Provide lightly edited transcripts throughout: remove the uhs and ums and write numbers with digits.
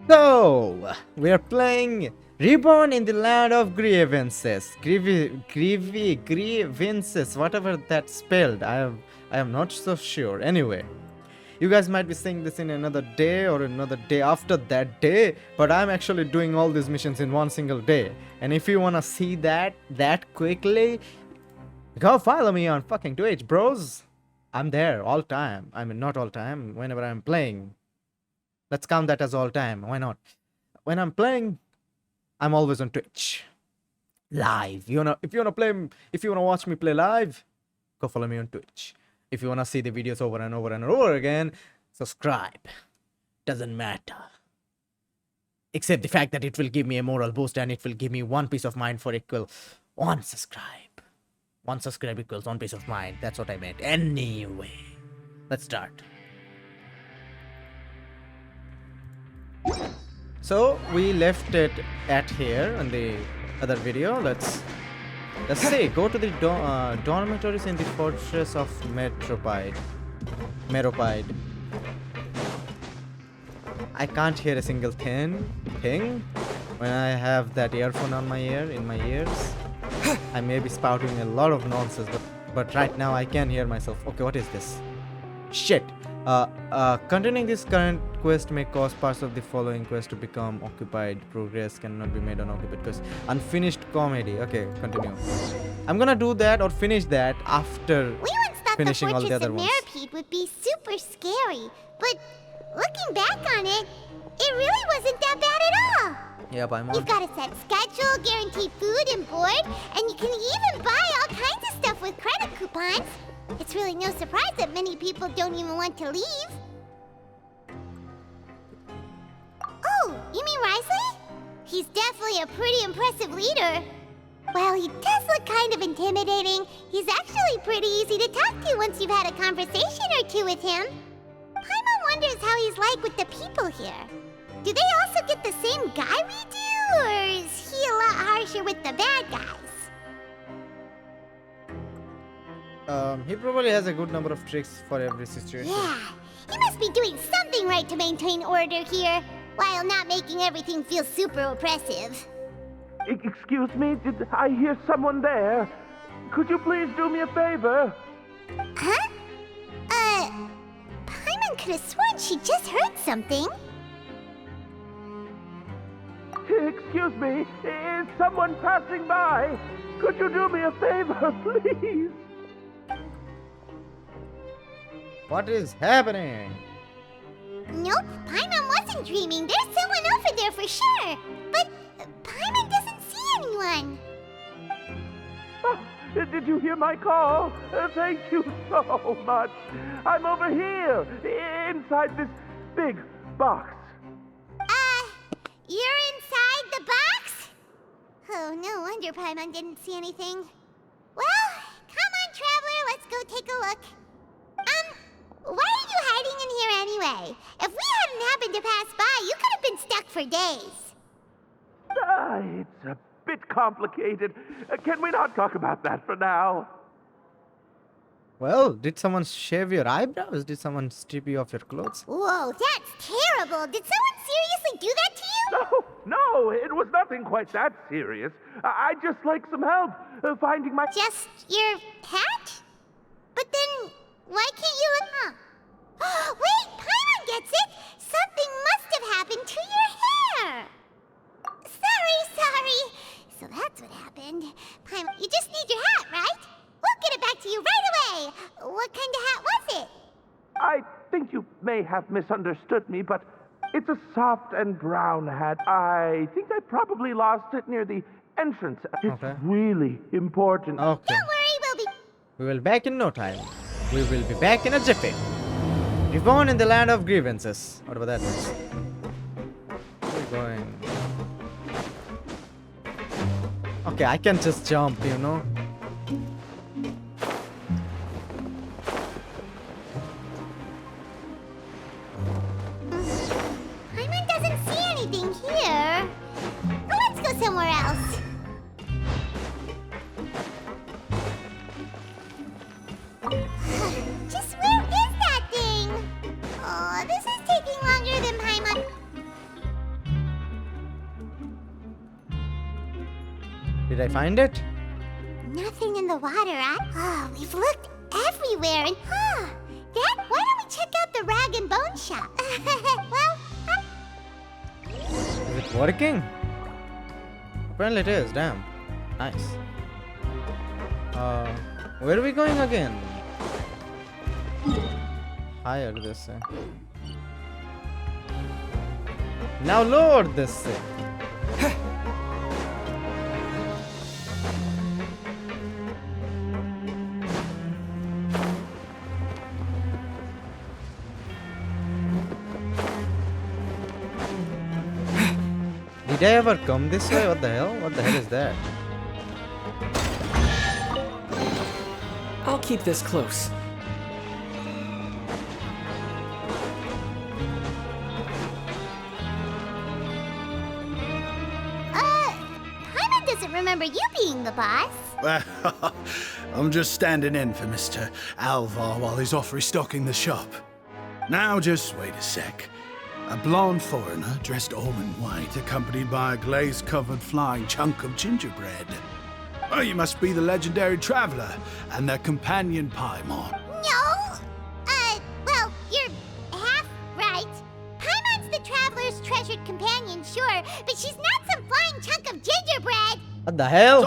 So, we are playing Reborn in the Land of Grievances. Grievances, whatever that's spelled. I am not so sure. Anyway, you guys might be seeing this in another day or another day after that day, but I'm actually doing all these missions in one single day. And if you wanna see that quickly, go follow me on fucking Twitch, bros. I'm there all time. I mean, not all time. Whenever I'm playing, let's count that as all time. Why not? When I'm playing, I'm always on Twitch. Live. If you wanna watch me play live, go follow me on Twitch. If you wanna see the videos over and over and over again, subscribe. Doesn't matter. Except the fact that it will give me a moral boost and it will give me one peace of mind for equal one subscribe. One subscribe equals one peace of mind. That's what I meant. Anyway, let's start. So we left it at here in the other video. Let's see. Go to the dormitories in the fortress of Meropide. I can't hear a single thing when I have that earphone on my ear in my ears. I may be spouting a lot of nonsense, but right now I can hear myself. Okay, what is this? Shit. Continuing this current quest may cause parts of the following quest to become occupied. Progress cannot be made unoccupied because unfinished comedy. Okay, continue. I'm gonna do that or finish that after finishing all the other ones. Meropide would be super scary, but looking back on it, it really wasn't that bad at all. Yeah, bye, Mom. You've got a set schedule, guaranteed food and board, and you can even buy all kinds of stuff with credit coupons. It's really no surprise that many people don't even want to leave. Oh, you mean Risley? He's definitely a pretty impressive leader. While he does look kind of intimidating, he's actually pretty easy to talk to once you've had a conversation or two with him. Paimon wonders how he's like with the people here. Do they also get the same guy we do, or is he a lot harsher with the bad guys? He probably has a good number of tricks for every situation. Yeah, he must be doing something right to maintain order here, while not making everything feel super oppressive. Excuse me, did I hear someone there? Could you please do me a favor? Huh? Paimon could have sworn she just heard something. Excuse me, is someone passing by? Could you do me a favor, please? What is happening? Nope, Paimon wasn't dreaming. There's someone over there for sure. But Paimon doesn't see anyone. Oh, did you hear my call? Thank you so much. I'm over here, inside this big box. You're inside the box? Oh, no wonder Paimon didn't see anything. Well, come on, traveler, let's go take a look. Why are you hiding in here anyway? If we hadn't happened to pass by, you could have been stuck for days. It's a bit complicated. Can we not talk about that for now? Well, did someone shave your eyebrows? Did someone strip you of your clothes? Whoa, that's terrible. Did someone seriously do that to you? No, it was nothing quite that serious. I'd just like some help finding my... Just your hat? But then, why can't you look... Huh. Wait, Paimon gets it! Something must have happened to your hair! Sorry. So that's what happened. Paimon, you just need your hat, right? We'll get it back to you right away. What kind of hat was it? I think you may have misunderstood me, but it's a soft and brown hat. I think I probably lost it near the entrance. It's really important. Okay. Don't worry, We will be back in no time. We will be back in a jiffy. Reborn in the Land of Grievances. Whatever that means. Where are we going? Okay, I can just jump, you know. Paimon doesn't see anything here. Let's go somewhere else. Just where is that thing? Oh, this is taking longer than Paimon. Did I find it? Nothing in the water. Oh, we've looked everywhere and Dad, why don't we check out the rag and bone shop? Well, Is it working? Apparently it is, damn. Nice. Where are we going again? Higher this way. Now lower this way. Did I ever come this way? What the hell? What the hell is that? I'll keep this close. Paimon doesn't remember you being the boss. Well, I'm just standing in for Mr. Alvar while he's off restocking the shop. Now, just wait a sec. A blonde foreigner dressed all in white, accompanied by a glaze-covered flying chunk of gingerbread. Oh, you must be the legendary traveler and their companion Paimon. No! Well, you're half right. Paimon's the traveler's treasured companion, sure, but she's not some flying chunk of gingerbread! What the hell?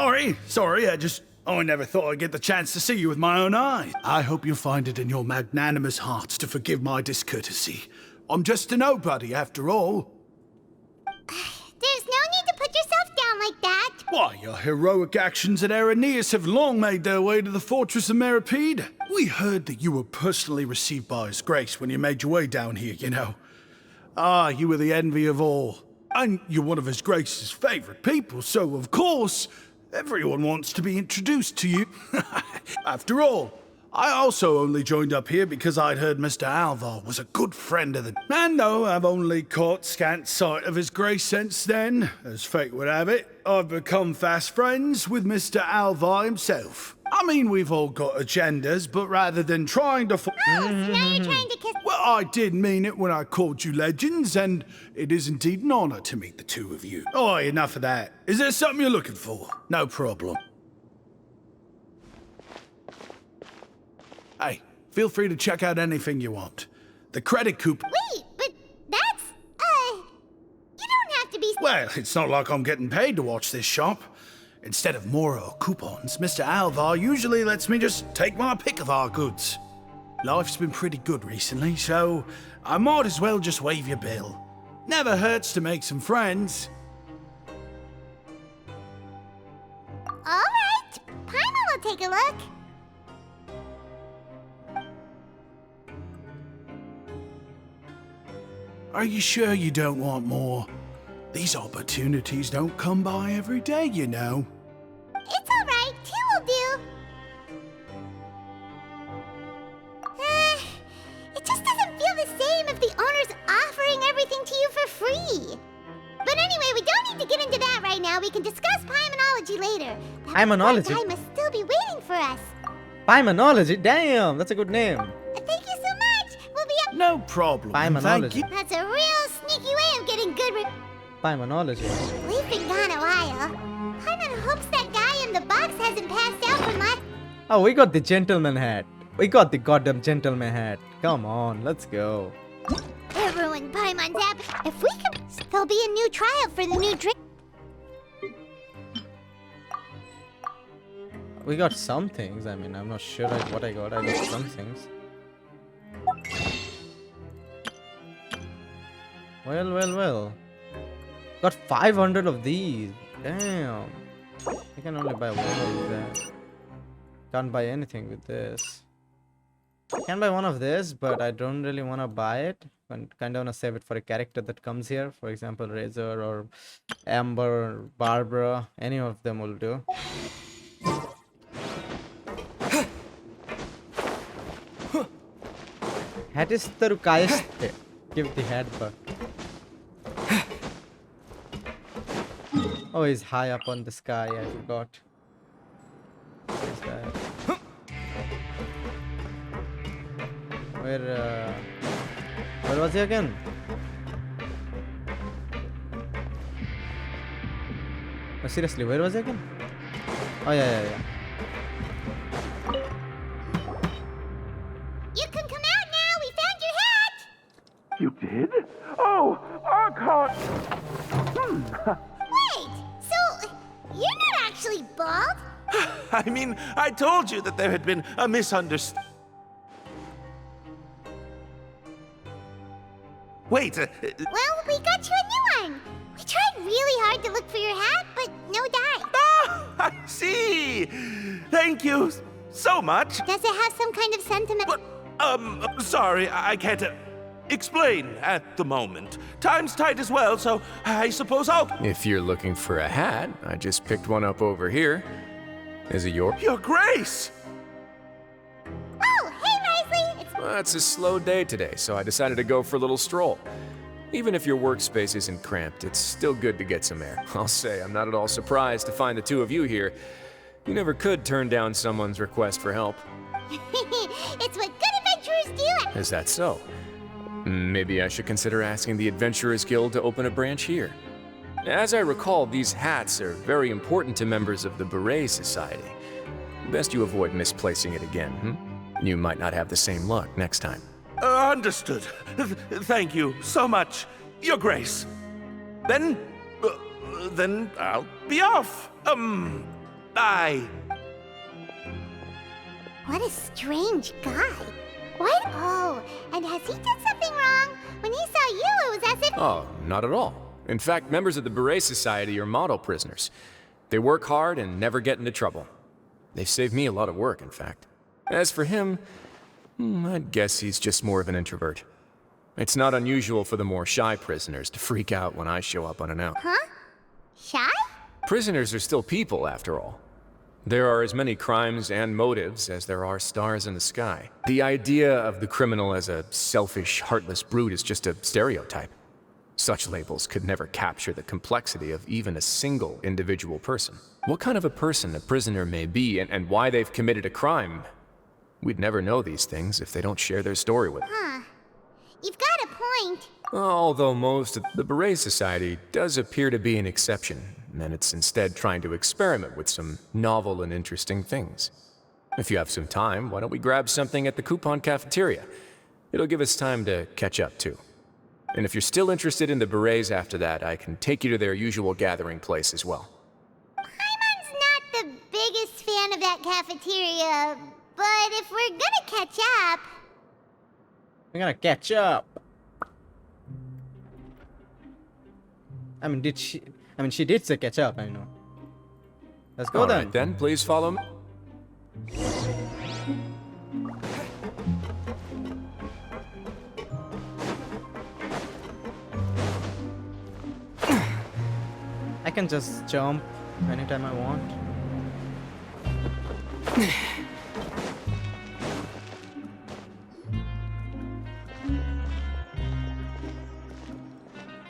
Sorry, I never thought I'd get the chance to see you with my own eyes. I hope you'll find it in your magnanimous hearts to forgive my discourtesy. I'm just a nobody, after all. There's no need to put yourself down like that. Why, your heroic actions at Araneus have long made their way to the fortress of Meripede. We heard that you were personally received by His Grace when you made your way down here, you know. You were the envy of all. And you're one of His Grace's favorite people, so of course, everyone wants to be introduced to you. After all, I also only joined up here because I'd heard Mr. Alvar was a good friend of the... And though I've only caught scant sight of His Grace since then, as fate would have it, I've become fast friends with Mr. Alvar himself. I mean, we've all got agendas, but rather than trying to... Oh, so now you're trying to kiss... Well, I did mean it when I called you legends, and it is indeed an honor to meet the two of you. Oh, enough of that. Is there something you're looking for? No problem. Hey, feel free to check out anything you want. The credit coupon... Wait, but that's... You don't have to be... Well, it's not like I'm getting paid to watch this shop. Instead of more coupons, Mr. Alvar usually lets me just take my pick of our goods. Life's been pretty good recently, so I might as well just waive your bill. Never hurts to make some friends. All right, Paimon will take a look. Are you sure you don't want more? These opportunities don't come by every day, you know. It's all right, two will do. It just doesn't feel the same if the owner's offering everything to you for free. But anyway, we don't need to get into that right now. We can discuss Paimonology later. That Paimonology? time must still be waiting for us. Paimonology? Damn, that's a good name. Thank you so much. We'll be up. No problem. and thank Paimonology. you. That's a real sneaky way of getting good. Paimonology. We've been gone a while. Paimon hopes that guy in the box hasn't passed out from last. Oh, we got the gentleman hat. We got the goddamn gentleman hat. Come on, let's go. Everyone, Paimon's happy. If we can, there'll be a new trial for the new drink. We got some things. I mean, I'm not sure what I got. I got some things. Well. Got 500 of these. Damn. I can only buy one of that. Can't buy anything with this. Can buy one of this, but I don't really want to buy it. I kind of want to save it for a character that comes here. For example, Razor or Amber or Barbara. Any of them will do. Hatistaru Kaiste. Give the head back. Oh, he's high up on the sky. I forgot. Where's that? Where was he again? No, seriously, where was he again? Oh, yeah. You can come out now. We found your hat. You did? Oh, Archon! Wait, so you're not actually bald? I mean, I told you that there had been a misunderstanding. Wait, Well, we got you a new one. We tried really hard to look for your hat, but no dye. I see! Thank you so much. Does it have some kind of sentiment? But, sorry, I can't explain at the moment. Time's tight as well, so I suppose I'll... If you're looking for a hat, I just picked one up over here. Is it yours? Your Grace! Oh, hey, Risley. Well, it's a slow day today, so I decided to go for a little stroll. Even if your workspace isn't cramped, it's still good to get some air. I'll say I'm not at all surprised to find the two of you here. You never could turn down someone's request for help. It's what good adventurers do. Is that so? Maybe I should consider asking the Adventurers Guild to open a branch here. As I recall, these hats are very important to members of the Beret Society. Best you avoid misplacing it again, You might not have the same luck next time. Understood. Thank you so much, Your Grace. Then I'll be off. Bye. What a strange guy. What? Oh, and has he done something wrong? When he saw you, it was as if... Oh, not at all. In fact, members of the Beret Society are model prisoners. They work hard and never get into trouble. They've saved me a lot of work, in fact. As for him, I'd guess he's just more of an introvert. It's not unusual for the more shy prisoners to freak out when I show up unannounced. Huh? Shy? Prisoners are still people, after all. There are as many crimes and motives as there are stars in the sky. The idea of the criminal as a selfish, heartless brute is just a stereotype. Such labels could never capture the complexity of even a single individual person. What kind of a person a prisoner may be and why they've committed a crime, we'd never know these things if they don't share their story with us. Huh. You've got a point. Although most of the Beret Society does appear to be an exception, and it's instead trying to experiment with some novel and interesting things. If you have some time, why don't we grab something at the coupon cafeteria? It'll give us time to catch up, too. And if you're still interested in the Berets after that, I can take you to their usual gathering place as well. Paimon's not the biggest fan of that cafeteria, but if we're gonna catch up... We're gonna catch up. I mean, she did say catch up, I know. Let's go All then. right, then, please follow me. I can just jump anytime I want.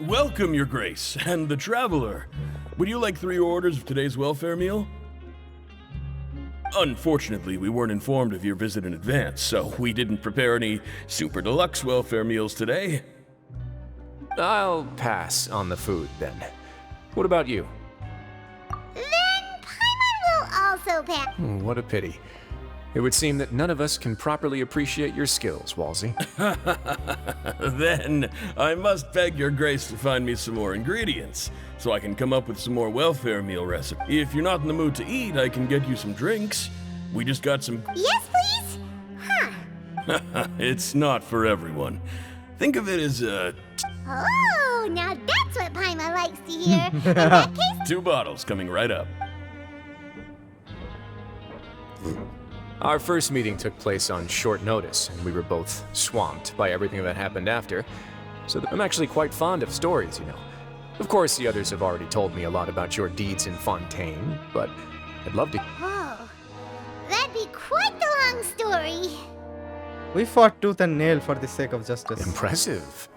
Welcome, Your Grace, and the Traveler. Would you like 3 orders of today's welfare meal? Unfortunately, we weren't informed of your visit in advance, so we didn't prepare any super deluxe welfare meals today. I'll pass on the food, then. What about you? Then Paimon will also pass. What a pity. It would seem that none of us can properly appreciate your skills, Walsey. Then I must beg Your Grace to find me some more ingredients, so I can come up with some more welfare meal recipes. If you're not in the mood to eat, I can get you some drinks. We just got some... Yes, please? Huh. It's not for everyone. Think of it as Oh, now that's what Paimon likes to hear. In that case... 2 bottles coming right up. Our first meeting took place on short notice, and we were both swamped by everything that happened after. So I'm actually quite fond of stories, you know. Of course, the others have already told me a lot about your deeds in Fontaine, but I'd love to... Whoa. That'd be quite the long story. We fought tooth and nail for the sake of justice. Impressive.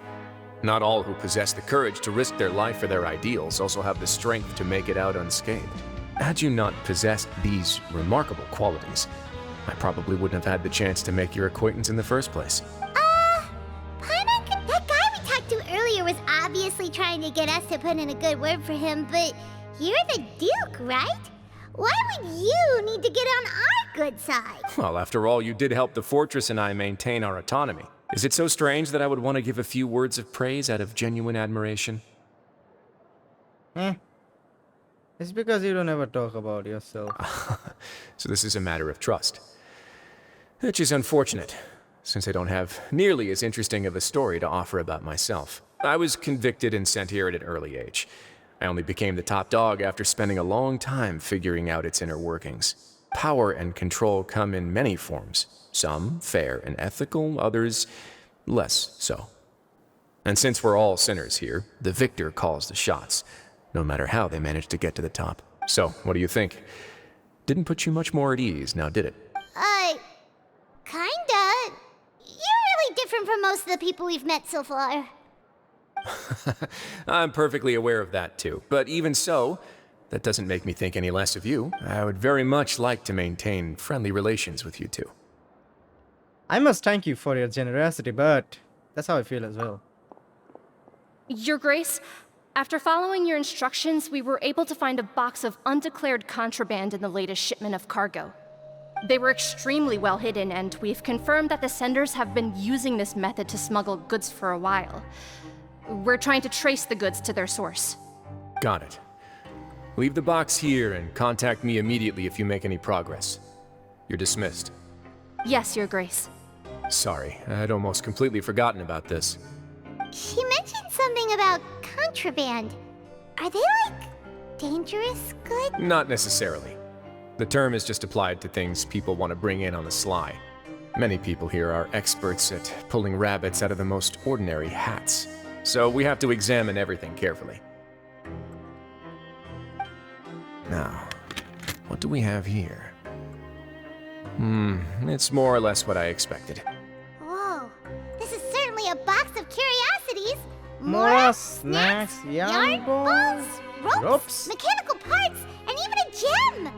Not all who possess the courage to risk their life for their ideals also have the strength to make it out unscathed. Had you not possessed these remarkable qualities, I probably wouldn't have had the chance to make your acquaintance in the first place. Paimon, that guy we talked to earlier was obviously trying to get us to put in a good word for him, but you're the Duke, right? Why would you need to get on our good side? Well, after all, you did help the fortress and I maintain our autonomy. Is it so strange that I would want to give a few words of praise out of genuine admiration? It's because you don't ever talk about yourself. So this is a matter of trust. Which is unfortunate, since I don't have nearly as interesting of a story to offer about myself. I was convicted and sent here at an early age. I only became the top dog after spending a long time figuring out its inner workings. Power and control come in many forms. Some fair and ethical, others less so. And since we're all sinners here, the victor calls the shots, no matter how they manage to get to the top. So, what do you think? Didn't put you much more at ease, now did it? Kinda. You're really different from most of the people we've met so far. I'm perfectly aware of that too. But even so, that doesn't make me think any less of you. I would very much like to maintain friendly relations with you two. I must thank you for your generosity, but that's how I feel as well. Your Grace, after following your instructions, we were able to find a box of undeclared contraband in the latest shipment of cargo. They were extremely well hidden, and we've confirmed that the senders have been using this method to smuggle goods for a while. We're trying to trace the goods to their source. Got it. Leave the box here and contact me immediately if you make any progress. You're dismissed. Yes, Your Grace. Sorry, I'd almost completely forgotten about this. She mentioned something about contraband. Are they, like, dangerous goods? Not necessarily. The term is just applied to things people want to bring in on the sly. Many people here are experts at pulling rabbits out of the most ordinary hats. So we have to examine everything carefully. Now, what do we have here? It's more or less what I expected. Whoa, this is certainly a box of curiosities. More snacks, yarn balls, ropes, mechanical parts, and even a gem.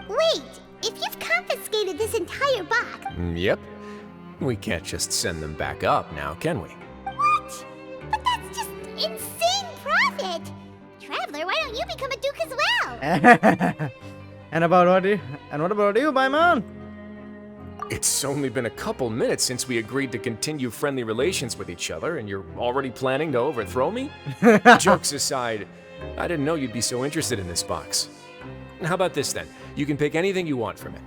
Wait, if you've confiscated this entire box... Yep. We can't just send them back up now, can we? What? But that's just insane profit! Traveler, why don't you become a duke as well? And what about you, Paimon? It's only been a couple minutes since we agreed to continue friendly relations with each other, and you're already planning to overthrow me? Jokes aside, I didn't know you'd be so interested in this box. How about this then? You can pick anything you want from it.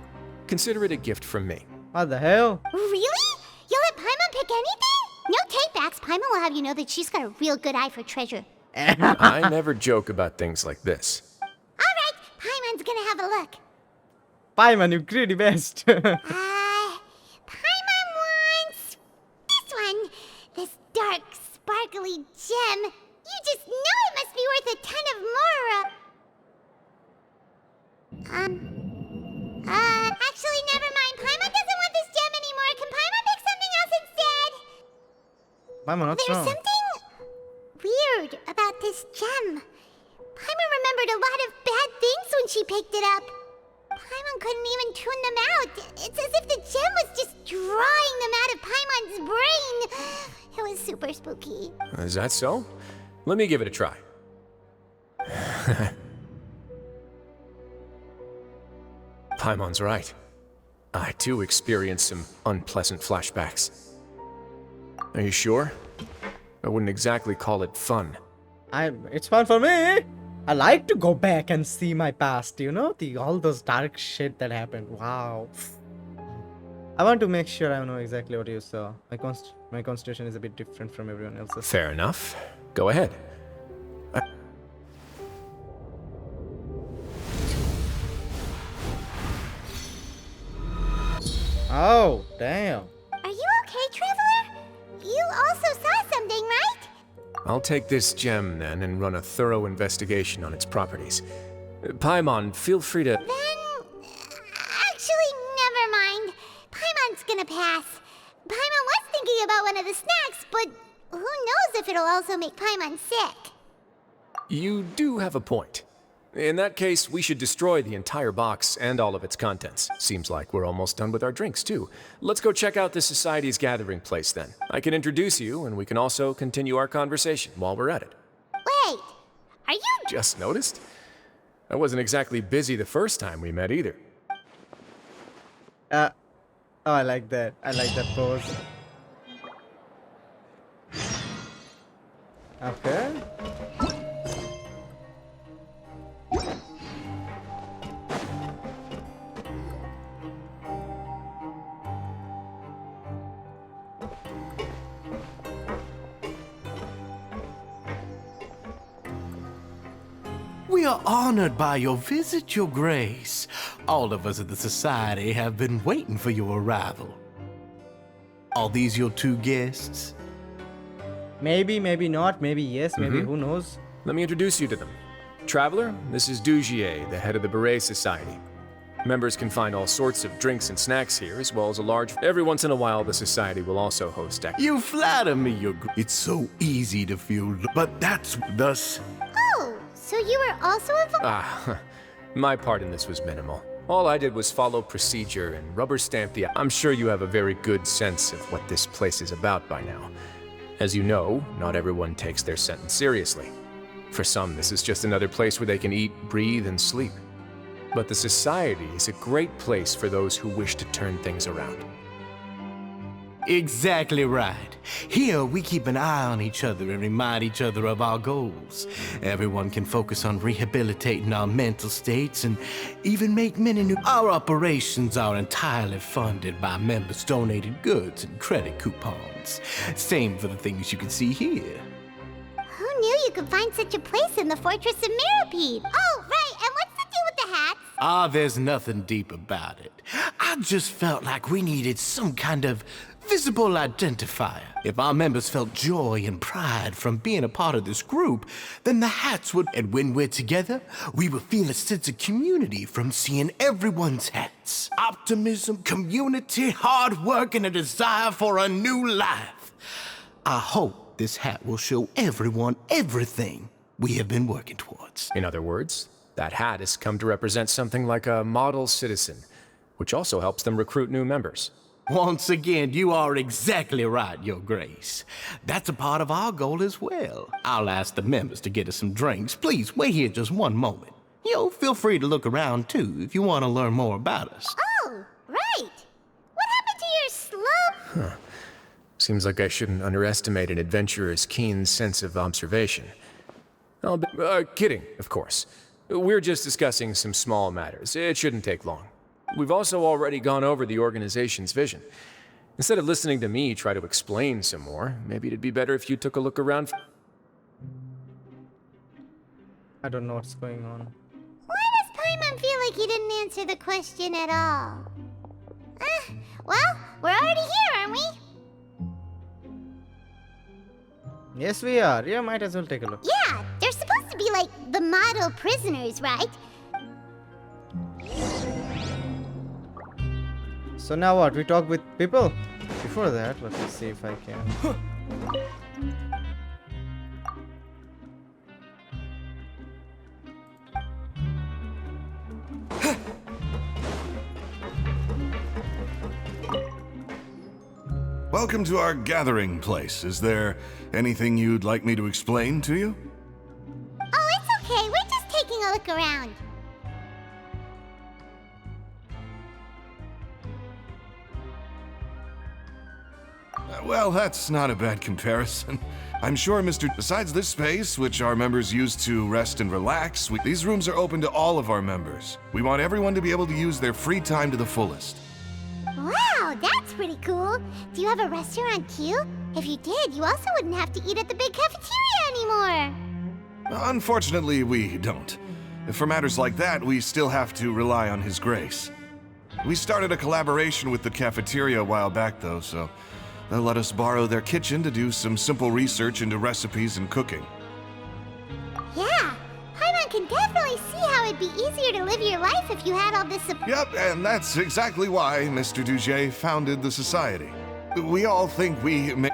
Consider it a gift from me. What the hell? Really? You'll let Paimon pick anything? No takebacks. Paimon will have you know that she's got a real good eye for treasure. I never joke about things like this. Alright, Paimon's gonna have a look. Paimon, you greedy best. Paimon wants this one. This dark, sparkly gem. You just know it must be worth a ton of more, actually, never mind. Paimon doesn't want this gem anymore. Can Paimon pick something else instead? Paimon, what's There's wrong? something weird about this gem. Paimon remembered a lot of bad things when she picked it up. Paimon couldn't even tune them out. It's as if the gem was just drawing them out of Paimon's brain. It was super spooky. Is that so? Let me give it a try. Paimon's right. I too experienced some unpleasant flashbacks. Are you sure? I wouldn't exactly call it fun. It's fun for me. I like to go back and see my past, you know, all those dark shit that happened. Wow. I want to make sure I know exactly what you saw. My constitution is a bit different from everyone else's. Fair enough. Go ahead. Oh, damn. Are you okay, Traveler? You also saw something, right? I'll take this gem then and run a thorough investigation on its properties. Paimon, feel free to... Then... actually, never mind. Paimon's gonna pass. Paimon was thinking about one of the snacks, but who knows if it'll also make Paimon sick. You do have a point. In that case, we should destroy the entire box and all of its contents. Seems like we're almost done with our drinks, too. Let's go check out the Society's gathering place, then. I can introduce you, and we can also continue our conversation while we're at it. Wait, are you... Just noticed? I wasn't exactly busy the first time we met either. Oh, I like that. I like that pose. Okay. We are honored by your visit, Your Grace. All of us at the Society have been waiting for your arrival. Are these your two guests? Maybe, maybe not. Maybe yes. Maybe who knows? Let me introduce you to them. Traveler, this is Dugier, the head of the Beret Society. Members can find all sorts of drinks and snacks here, as well as a large... Every once in a while, the Society will also host... You flatter me, Your Grace. It's so easy to feel... But that's thus... Oh, so you were also involved? My part in this was minimal. All I did was follow procedure and rubber stamp the... I'm sure you have a very good sense of what this place is about by now. As you know, not everyone takes their sentence seriously. For some, this is just another place where they can eat, breathe, and sleep. But the Society is a great place for those who wish to turn things around. Exactly right. Here, we keep an eye on each other and remind each other of our goals. Everyone can focus on rehabilitating our mental states and even make many new... Our operations are entirely funded by members' donated goods and credit coupons. Same for the things you can see here. Who knew you could find such a place in the Fortress of Mirapede? Oh, right, and what's the deal with the hats? Ah, there's nothing deep about it. I just felt like we needed some kind of visible identifier. If our members felt joy and pride from being a part of this group, then the hats would... And when we're together, we will feel a sense of community from seeing everyone's hats. Optimism, community, hard work, and a desire for a new life. I hope this hat will show everyone everything we have been working towards. In other words, that hat has come to represent something like a model citizen, which also helps them recruit new members. Once again, you are exactly right, Your Grace. That's a part of our goal as well. I'll ask the members to get us some drinks. Please, wait here just one moment. Feel free to look around, too, if you want to learn more about us. Oh, right. What happened to your slow... Seems like I shouldn't underestimate an adventurer's keen sense of observation. I'll be... kidding, of course. We're just discussing some small matters. It shouldn't take long. We've also already gone over the organization's vision. Instead of listening to me try to explain some more, maybe it'd be better if you took a look around. I don't know what's going on. Why does Paimon feel like he didn't answer the question at all? Well, we're already here, aren't we? Yes, we are. Yeah, might as well take a look. Yeah, they're supposed to be like the model prisoners, right? So now what? We talk with people? Before that, let me see if I can. Welcome to our gathering place. Is there anything you'd like me to explain to you? Oh, it's okay. We're just taking a look around. Well, that's not a bad comparison. I'm sure, Besides this space, which our members use to rest and relax, these rooms are open to all of our members. We want everyone to be able to use their free time to the fullest. Wow, that's pretty cool. Do you have a restaurant too? If you did, you also wouldn't have to eat at the big cafeteria anymore. Unfortunately, we don't. For matters like that, we still have to rely on His Grace. We started a collaboration with the cafeteria a while back, though, so they'll let us borrow their kitchen to do some simple research into recipes and cooking. Yeah, Paimon can definitely see how it'd be easier to live your life if you had all this support. Yep, and that's exactly why Mr. Dugier founded the Society. We all think we may...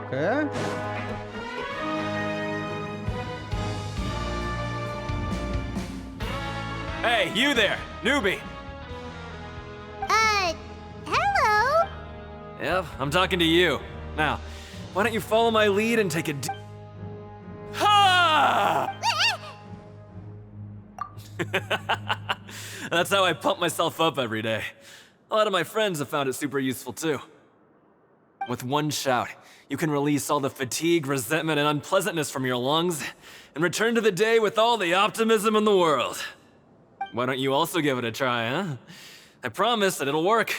Okay. Hey, you there, newbie! Hello? Yep, I'm talking to you. Now, why don't you follow my lead and take a Ha! That's how I pump myself up every day. A lot of my friends have found it super useful too. With one shout, you can release all the fatigue, resentment, and unpleasantness from your lungs and return to the day with all the optimism in the world. Why don't you also give it a try, huh? I promise that it'll work.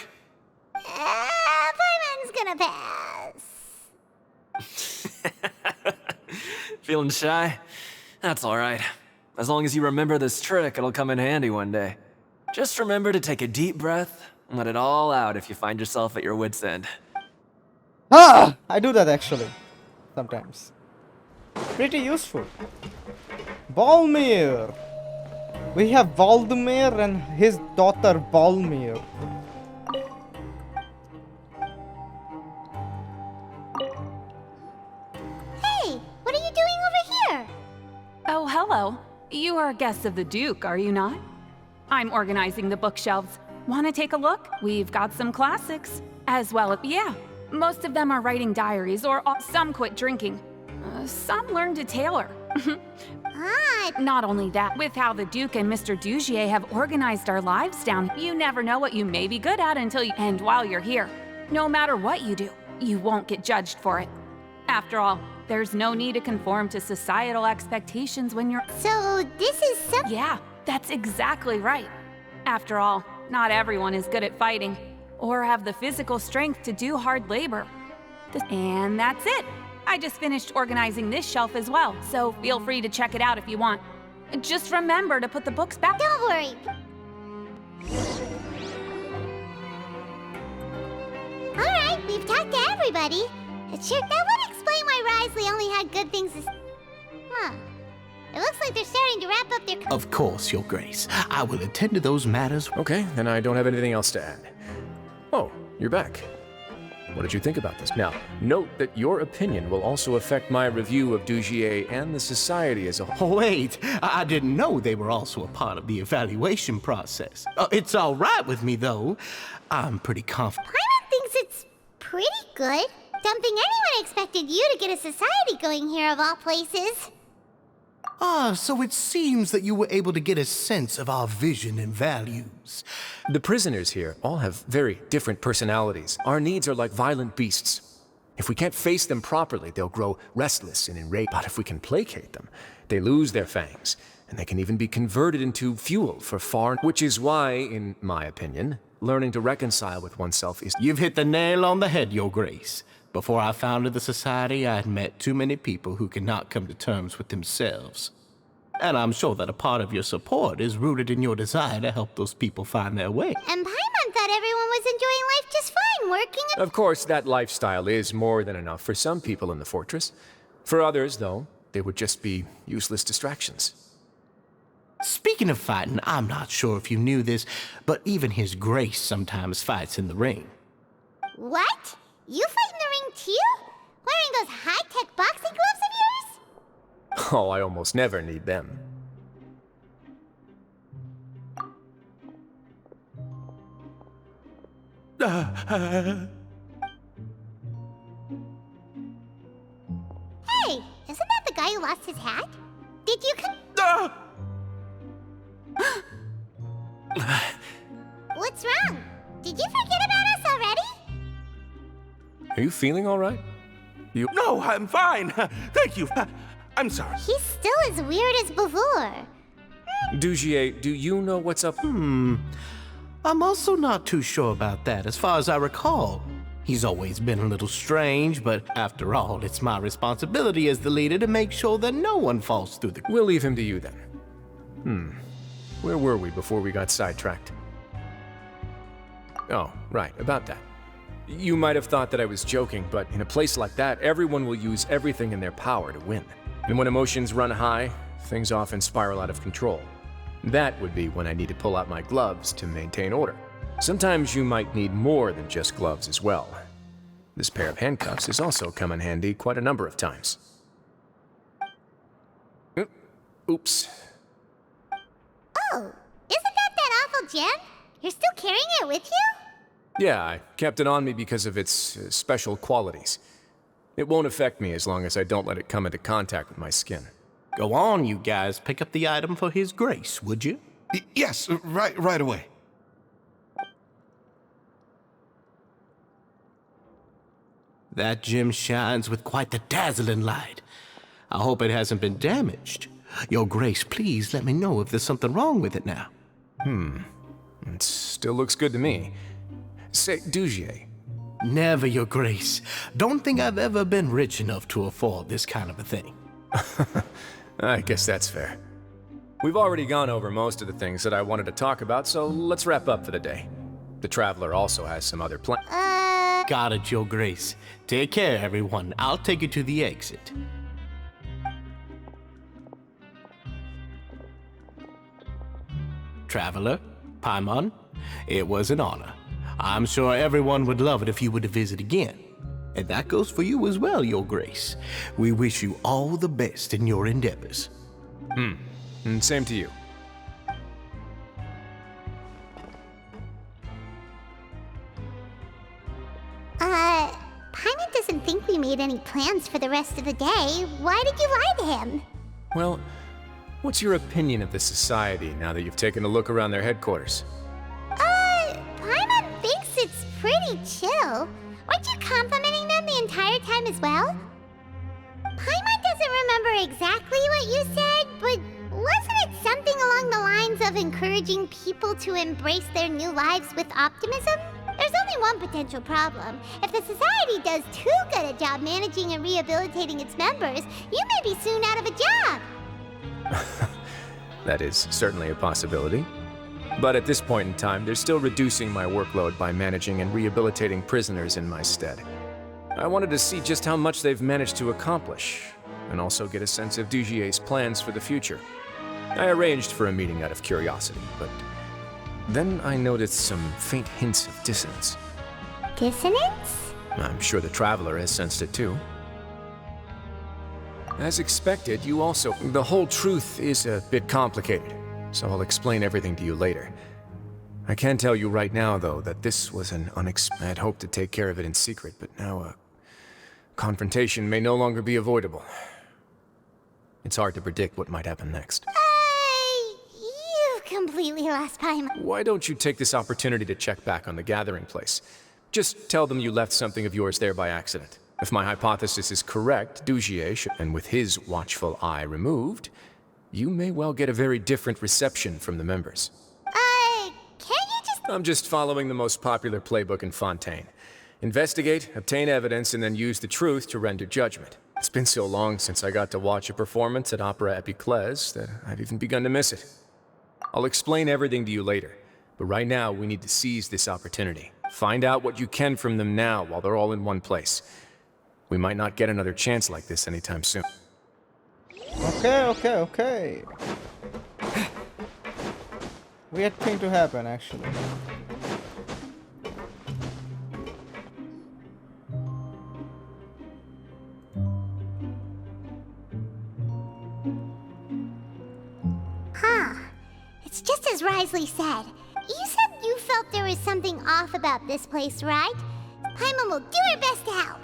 Fireman's gonna pass. Feeling shy? That's alright. As long as you remember this trick, it'll come in handy one day. Just remember to take a deep breath and let it all out if you find yourself at your wit's end. Ah! I do that actually. Sometimes. Pretty useful. Balmir! We have Valdemir and his daughter Balmir. Hey, what are you doing over here? Oh, hello. You are guests of the Duke, are you not? I'm organizing the bookshelves. Want to take a look? We've got some classics. As well, yeah. Most of them are writing diaries, or some quit drinking. Some learned to tailor. Not only that, with how the Duke and Mr. Dugier have organized our lives down, you never know what you may be good at until you... And while you're here, no matter what you do, you won't get judged for it. After all, there's no need to conform to societal expectations when you're... So, this is some... Yeah, that's exactly right. After all, not everyone is good at fighting, or have the physical strength to do hard labor. And that's it. I just finished organizing this shelf as well, so feel free to check it out if you want. Just remember to put the books back. Don't worry. Alright, we've talked to everybody. Sure, that would explain why Risley only had good things to... Huh. It looks like they're starting to wrap up their... Of course, Your Grace. I will attend to those matters. Okay, then I don't have anything else to add. Oh, you're back. What did you think about this? Now, note that your opinion will also affect my review of Dugier and the society as a whole. Oh, wait, I didn't know they were also a part of the evaluation process. It's all right with me, though. I'm pretty confident. Paimon thinks it's pretty good. Don't think anyone expected you to get a society going here of all places. So it seems that you were able to get a sense of our vision and values. The prisoners here all have very different personalities. Our needs are like violent beasts. If we can't face them properly, they'll grow restless and enraged. But if we can placate them, they lose their fangs, and they can even be converted into fuel for far... Which is why, in my opinion, learning to reconcile with oneself is... You've hit the nail on the head, Your Grace. Before I founded the society, I had met too many people who could not come to terms with themselves. And I'm sure that a part of your support is rooted in your desire to help those people find their way. And Paimon thought everyone was enjoying life just fine, working and... Of course, that lifestyle is more than enough for some people in the fortress. For others, though, they would just be useless distractions. Speaking of fighting, I'm not sure if you knew this, but even His Grace sometimes fights in the ring. What? You fight in the ring too? Wearing those high-tech boxing gloves of yours? Oh, I almost never need them. Hey, isn't that the guy who lost his hat? Did you What's wrong? Did you forget about us already? Are you feeling all right? No, I'm fine. Thank you. I'm sorry. He's still as weird as before. Dugier, do you know what's up? I'm also not too sure about that. As far as I recall, he's always been a little strange, but after all, it's my responsibility as the leader to make sure that no one falls through the... We'll leave him to you then. Where were we before we got sidetracked? Oh, right, about that. You might have thought that I was joking, but in a place like that, everyone will use everything in their power to win. And when emotions run high, things often spiral out of control. That would be when I need to pull out my gloves to maintain order. Sometimes you might need more than just gloves as well. This pair of handcuffs has also come in handy quite a number of times. Oops. Oh, isn't that awful gem? You're still carrying it with you? Yeah, I kept it on me because of its special qualities. It won't affect me as long as I don't let it come into contact with my skin. Go on, you guys. Pick up the item for His Grace, would you? Yes, right away. That gem shines with quite the dazzling light. I hope it hasn't been damaged. Your Grace, please let me know if there's something wrong with it now. It still looks good to me. Say, Dugier. Never, Your Grace. Don't think I've ever been rich enough to afford this kind of a thing. I guess that's fair. We've already gone over most of the things that I wanted to talk about, so let's wrap up for the day. The Traveler also has some other plans. Got it, Your Grace. Take care, everyone. I'll take you to the exit. Traveler, Paimon, it was an honor. I'm sure everyone would love it if you were to visit again. And that goes for you as well, Your Grace. We wish you all the best in your endeavors. And same to you. Paimon doesn't think we made any plans for the rest of the day. Why did you lie to him? Well, what's your opinion of the Society now that you've taken a look around their headquarters? Paimon thinks it's pretty chill. Weren't you complimenting them the entire time as well? Paimon doesn't remember exactly what you said, but wasn't it something along the lines of encouraging people to embrace their new lives with optimism? There's only one potential problem. If the Society does too good a job managing and rehabilitating its members, you may be soon out of a job. That is certainly a possibility. But at this point in time, they're still reducing my workload by managing and rehabilitating prisoners in my stead. I wanted to see just how much they've managed to accomplish, and also get a sense of Dugier's plans for the future. I arranged for a meeting out of curiosity, but then I noticed some faint hints of dissonance. Dissonance? I'm sure the Traveler has sensed it too. As expected, you also... The whole truth is a bit complicated, so I'll explain everything to you later. I can tell you right now, though, that this was an unexpected... I'd hoped to take care of it in secret, but now a confrontation may no longer be avoidable. It's hard to predict what might happen next. You completely lost Paimon. Why don't you take this opportunity to check back on the gathering place? Just tell them you left something of yours there by accident. If my hypothesis is correct, Dugier should, and with his watchful eye removed, you may well get a very different reception from the members. Can't you just... I'm just following the most popular playbook in Fontaine. Investigate, obtain evidence, and then use the truth to render judgment. It's been so long since I got to watch a performance at Opera Epiclese that I've even begun to miss it. I'll explain everything to you later, but right now we need to seize this opportunity. Find out what you can from them now while they're all in one place. We might not get another chance like this anytime soon. Okay. Weird thing to happen, actually. It's just as Risley said. You said you felt there was something off about this place, right? Paimon will do her best to help.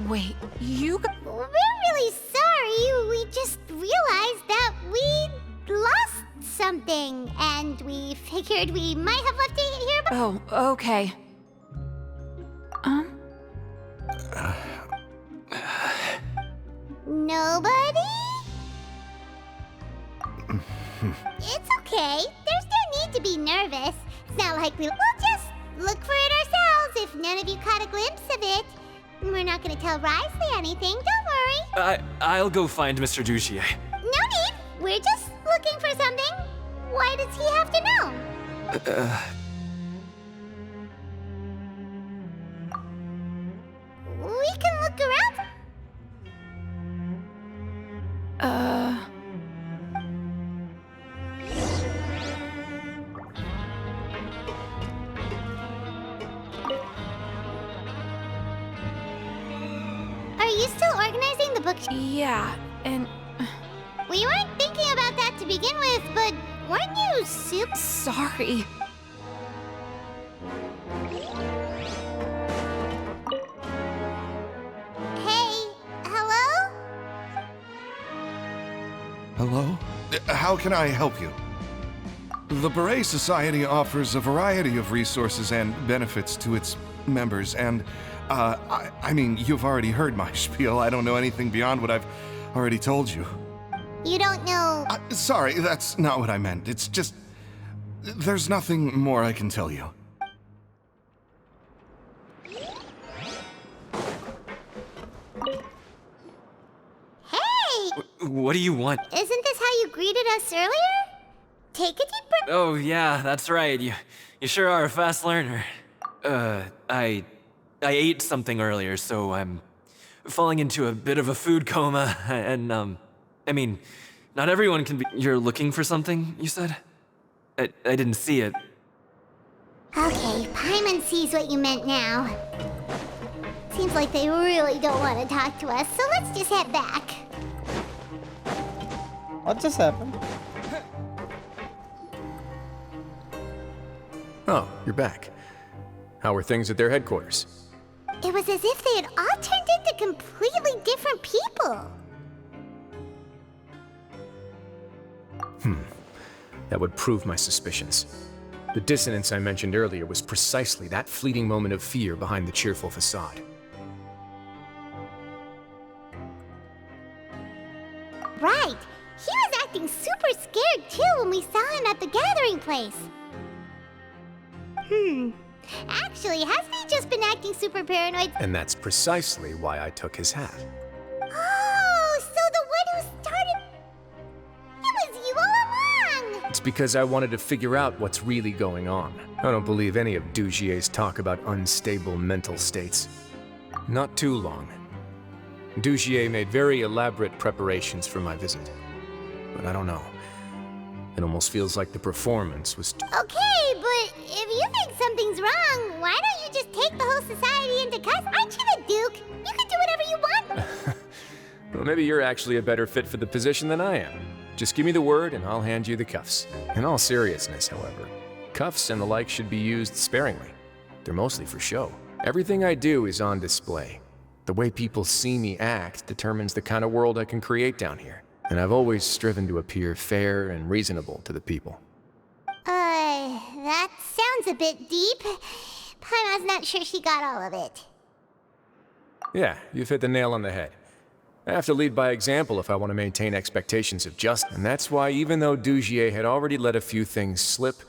Wait, you... We're really sorry. We just realized that we lost something, and we figured we might have left it here. Oh, okay. Nobody? It's okay. There's no need to be nervous. It's not like we'll just look for it ourselves if none of you caught a glimpse of it. We're not gonna tell Risley anything, don't worry. I'll go find Mr. Dugier. No need. We're just looking for something. Why does he have to know? We can look around. Are you still organizing the book? Yeah, and... We weren't thinking about that to begin with, but weren't you super... Sorry. how can I help you? The Beret Society offers a variety of resources and benefits to its members, and, I mean, you've already heard my spiel. I don't know anything beyond what I've already told you. You don't know... Sorry, that's not what I meant. It's just... there's nothing more I can tell you. Hey! What do you want? Isn't this how you greeted us earlier? Take a deep breath. Oh, yeah, that's right. You sure are a fast learner. I ate something earlier, so I'm falling into a bit of a food coma, and, I mean, not everyone can be... You're looking for something, you said? I didn't see it. Okay, Paimon sees what you meant now. Seems like they really don't want to talk to us, so let's just head back. What just happened? Oh, you're back. How are things at their headquarters? It was as if they had all turned into completely different people. That would prove my suspicions. The dissonance I mentioned earlier was precisely that fleeting moment of fear behind the cheerful facade. Right. He was acting super scared too when we saw him at the gathering place. Actually, hasn't he just been acting super paranoid? And that's precisely why I took his hat. Oh, so the one who started... It was you all along! It's because I wanted to figure out what's really going on. I don't believe any of Dugier's talk about unstable mental states. Not too long. Dugier made very elaborate preparations for my visit. But I don't know. It almost feels like the performance was... Okay, but if you think something's wrong, why don't you just take the whole society into custody? Aren't you the Duke? You can do whatever you want. Well, maybe you're actually a better fit for the position than I am. Just give me the word and I'll hand you the cuffs. In all seriousness, however, cuffs and the like should be used sparingly. They're mostly for show. Everything I do is on display. The way people see me act determines the kind of world I can create down here. And I've always striven to appear fair and reasonable to the people. That sounds a bit deep. Paimon's not sure she got all of it. Yeah, you've hit the nail on the head. I have to lead by example if I want to maintain expectations of justice. And that's why even though Dugier had already let a few things slip,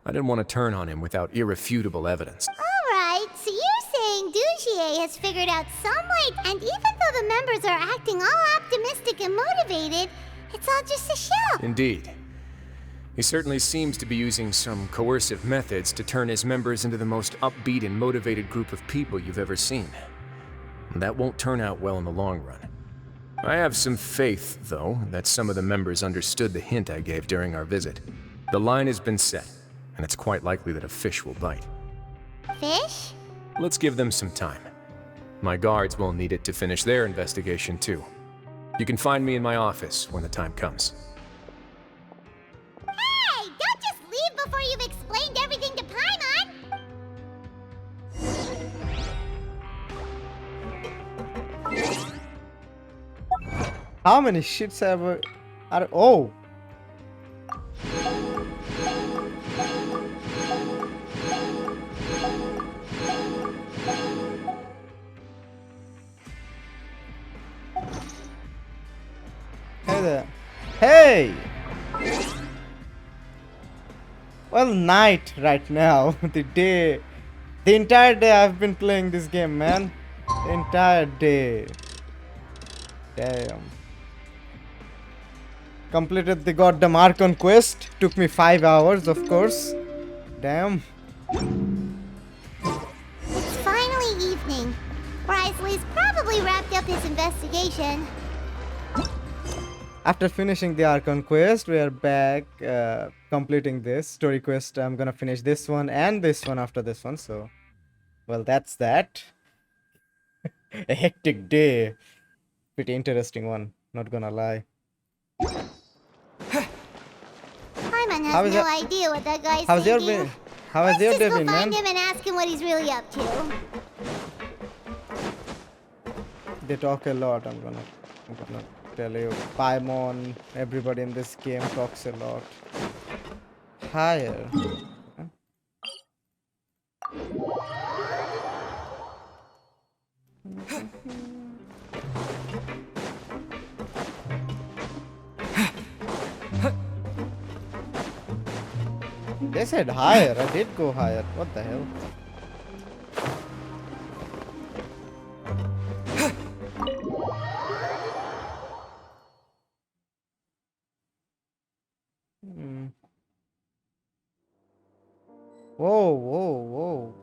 I didn't want to turn on him without irrefutable evidence. Alright, so you're saying Dugier has figured out some way, and even though the members are acting all optimistic and motivated, it's all just a show. Indeed. He certainly seems to be using some coercive methods to turn his members into the most upbeat and motivated group of people you've ever seen. And that won't turn out well in the long run. I have some faith, though, that some of the members understood the hint I gave during our visit. The line has been set, and it's quite likely that a fish will bite. Fish? Let's give them some time. My guards will need it to finish their investigation, too. You can find me in my office when the time comes. Hey, don't just leave before you've explained everything to Paimon! How many shits have are... Oh! Hey there. Hey! Well, night right now. The entire day I've been playing this game, man. The entire day. Damn. Completed the goddamn Archon quest. Took me 5 hours, of course. Damn. It's finally evening. Risley's probably wrapped up his investigation. After finishing the Archon quest, we are back completing this story quest. I'm gonna finish this one and this one after this one, so... Well, that's that. A hectic day. Pretty interesting one, not gonna lie. Paimon has no idea what that guy's thinking. How has your day been, man? Let's just go find him and ask him what he's really up to. They talk a lot, I'm gonna tell you, Paimon, everybody in this game talks a lot. Higher. They said higher. I did go higher. What the hell? Whoa, whoa, whoa.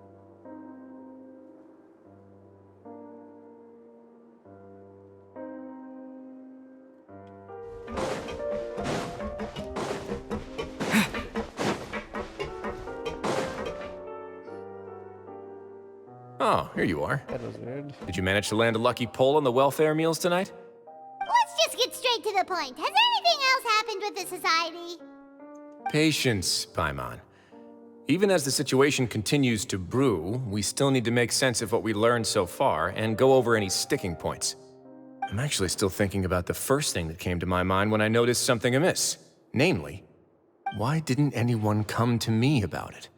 Oh, here you are. That was weird. Did you manage to land a lucky pull on the welfare meals tonight? Let's just get straight to the point. Has anything else happened with the society? Patience, Paimon. Even as the situation continues to brew, we still need to make sense of what we learned so far and go over any sticking points. I'm actually still thinking about the first thing that came to my mind when I noticed something amiss. Namely, why didn't anyone come to me about it?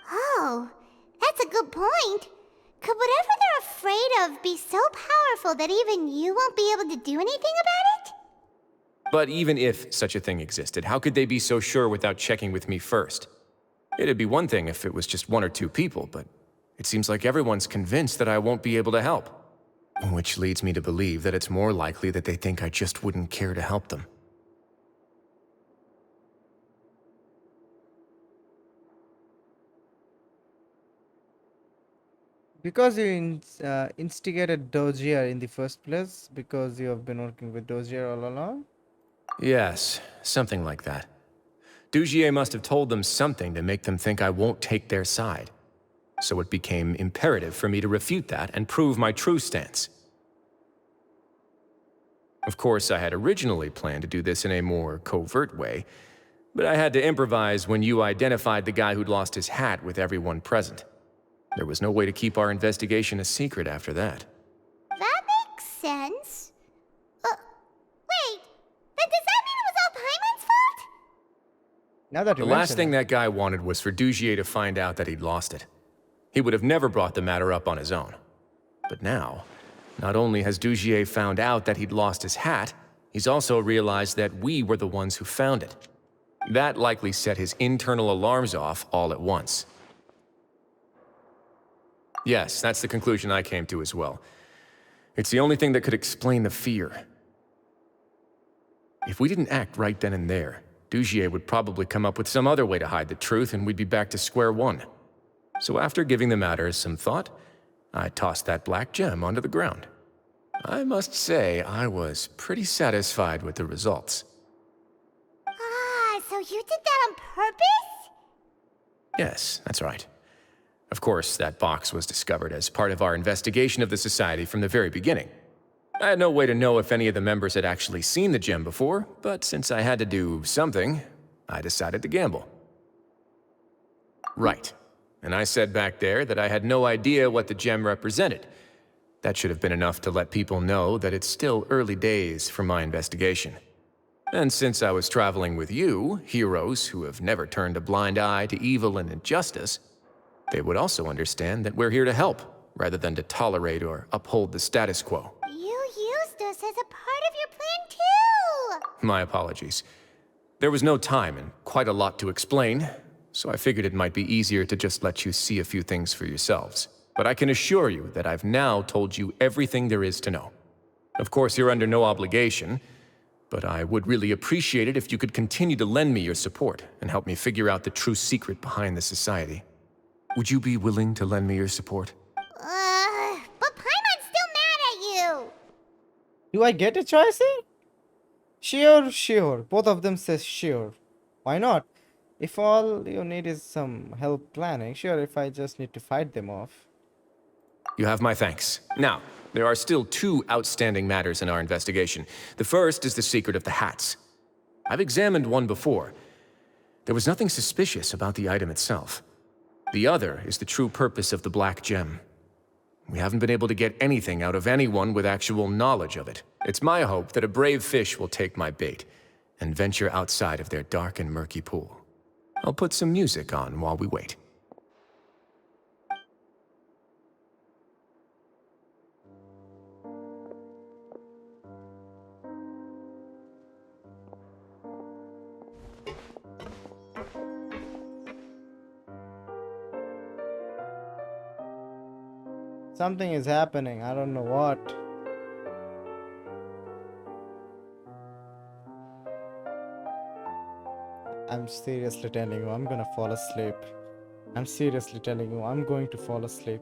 Oh, that's a good point. Could whatever they're afraid of be so powerful that even you won't be able to do anything about it? But even if such a thing existed, how could they be so sure without checking with me first? It'd be one thing if it was just one or two people, but it seems like everyone's convinced that I won't be able to help. Which leads me to believe that it's more likely that they think I just wouldn't care to help them. Because you instigated Dozier in the first place, because you have been working with Dozier all along? Yes, something like that. Dugier must have told them something to make them think I won't take their side. So it became imperative for me to refute that and prove my true stance. Of course, I had originally planned to do this in a more covert way, but I had to improvise when you identified the guy who'd lost his hat with everyone present. There was no way to keep our investigation a secret after that. That makes sense. Wait, then does that mean it was all Paimon's fault? Now that you The last mention thing it. that guy wanted was for Dugier to find out that he'd lost it. He would have never brought the matter up on his own. But now, not only has Dugier found out that he'd lost his hat, he's also realized that we were the ones who found it. That likely set his internal alarms off all at once. Yes, that's the conclusion I came to as well. It's the only thing that could explain the fear. If we didn't act right then and there, Dugier would probably come up with some other way to hide the truth and we'd be back to square one. So after giving the matter some thought, I tossed that black gem onto the ground. I must say, I was pretty satisfied with the results. Ah, so you did that on purpose? Yes, that's right. Of course, that box was discovered as part of our investigation of the Society from the very beginning. I had no way to know if any of the members had actually seen the gem before, but since I had to do something, I decided to gamble. Right. And I said back there that I had no idea what the gem represented. That should have been enough to let people know that it's still early days for my investigation. And since I was traveling with you, heroes who have never turned a blind eye to evil and injustice, they would also understand that we're here to help, rather than to tolerate or uphold the status quo. You used us as a part of your plan too! My apologies. There was no time and quite a lot to explain, so I figured it might be easier to just let you see a few things for yourselves. But I can assure you that I've now told you everything there is to know. Of course, you're under no obligation, but I would really appreciate it if you could continue to lend me your support and help me figure out the true secret behind the Society. Would you be willing to lend me your support? But Paimon's still mad at you! Do I get a choice here? Sure, sure. Both of them says sure. Why not? If all you need is some help planning, sure, if I just need to fight them off. You have my thanks. Now, there are still two outstanding matters in our investigation. The first is the secret of the hats. I've examined one before. There was nothing suspicious about the item itself. The other is the true purpose of the black gem. We haven't been able to get anything out of anyone with actual knowledge of it. It's my hope that a brave fish will take my bait and venture outside of their dark and murky pool. I'll put some music on while we wait. Something is happening. I don't know what. I'm seriously telling you, I'm gonna fall asleep. I'm seriously telling you, I'm going to fall asleep.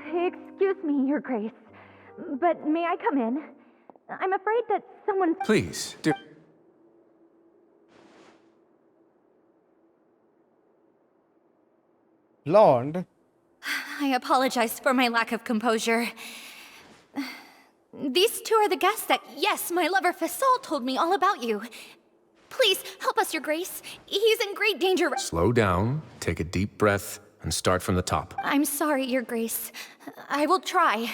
Excuse me, Your Grace, but may I come in? I'm afraid that someone's... Please, do. Blonde? I apologize for my lack of composure. These two are the guests that, yes, my lover Fasol told me all about you. Please, help us, Your Grace. He's in great danger. Slow down, take a deep breath, and start from the top. I'm sorry, Your Grace. I will try.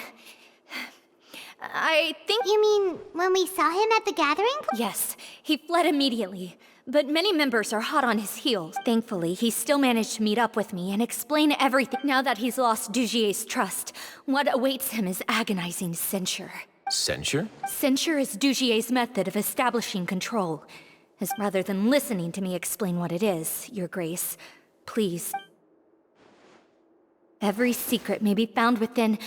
I think... You mean when we saw him at the gathering? Yes, he fled immediately. But many members are hot on his heels. Thankfully, he still managed to meet up with me and explain everything. Now that he's lost Dugier's trust, what awaits him is agonizing censure. Censure? Censure is Dugier's method of establishing control. As rather than listening to me explain what it is, Your Grace, please. Every secret may be found within...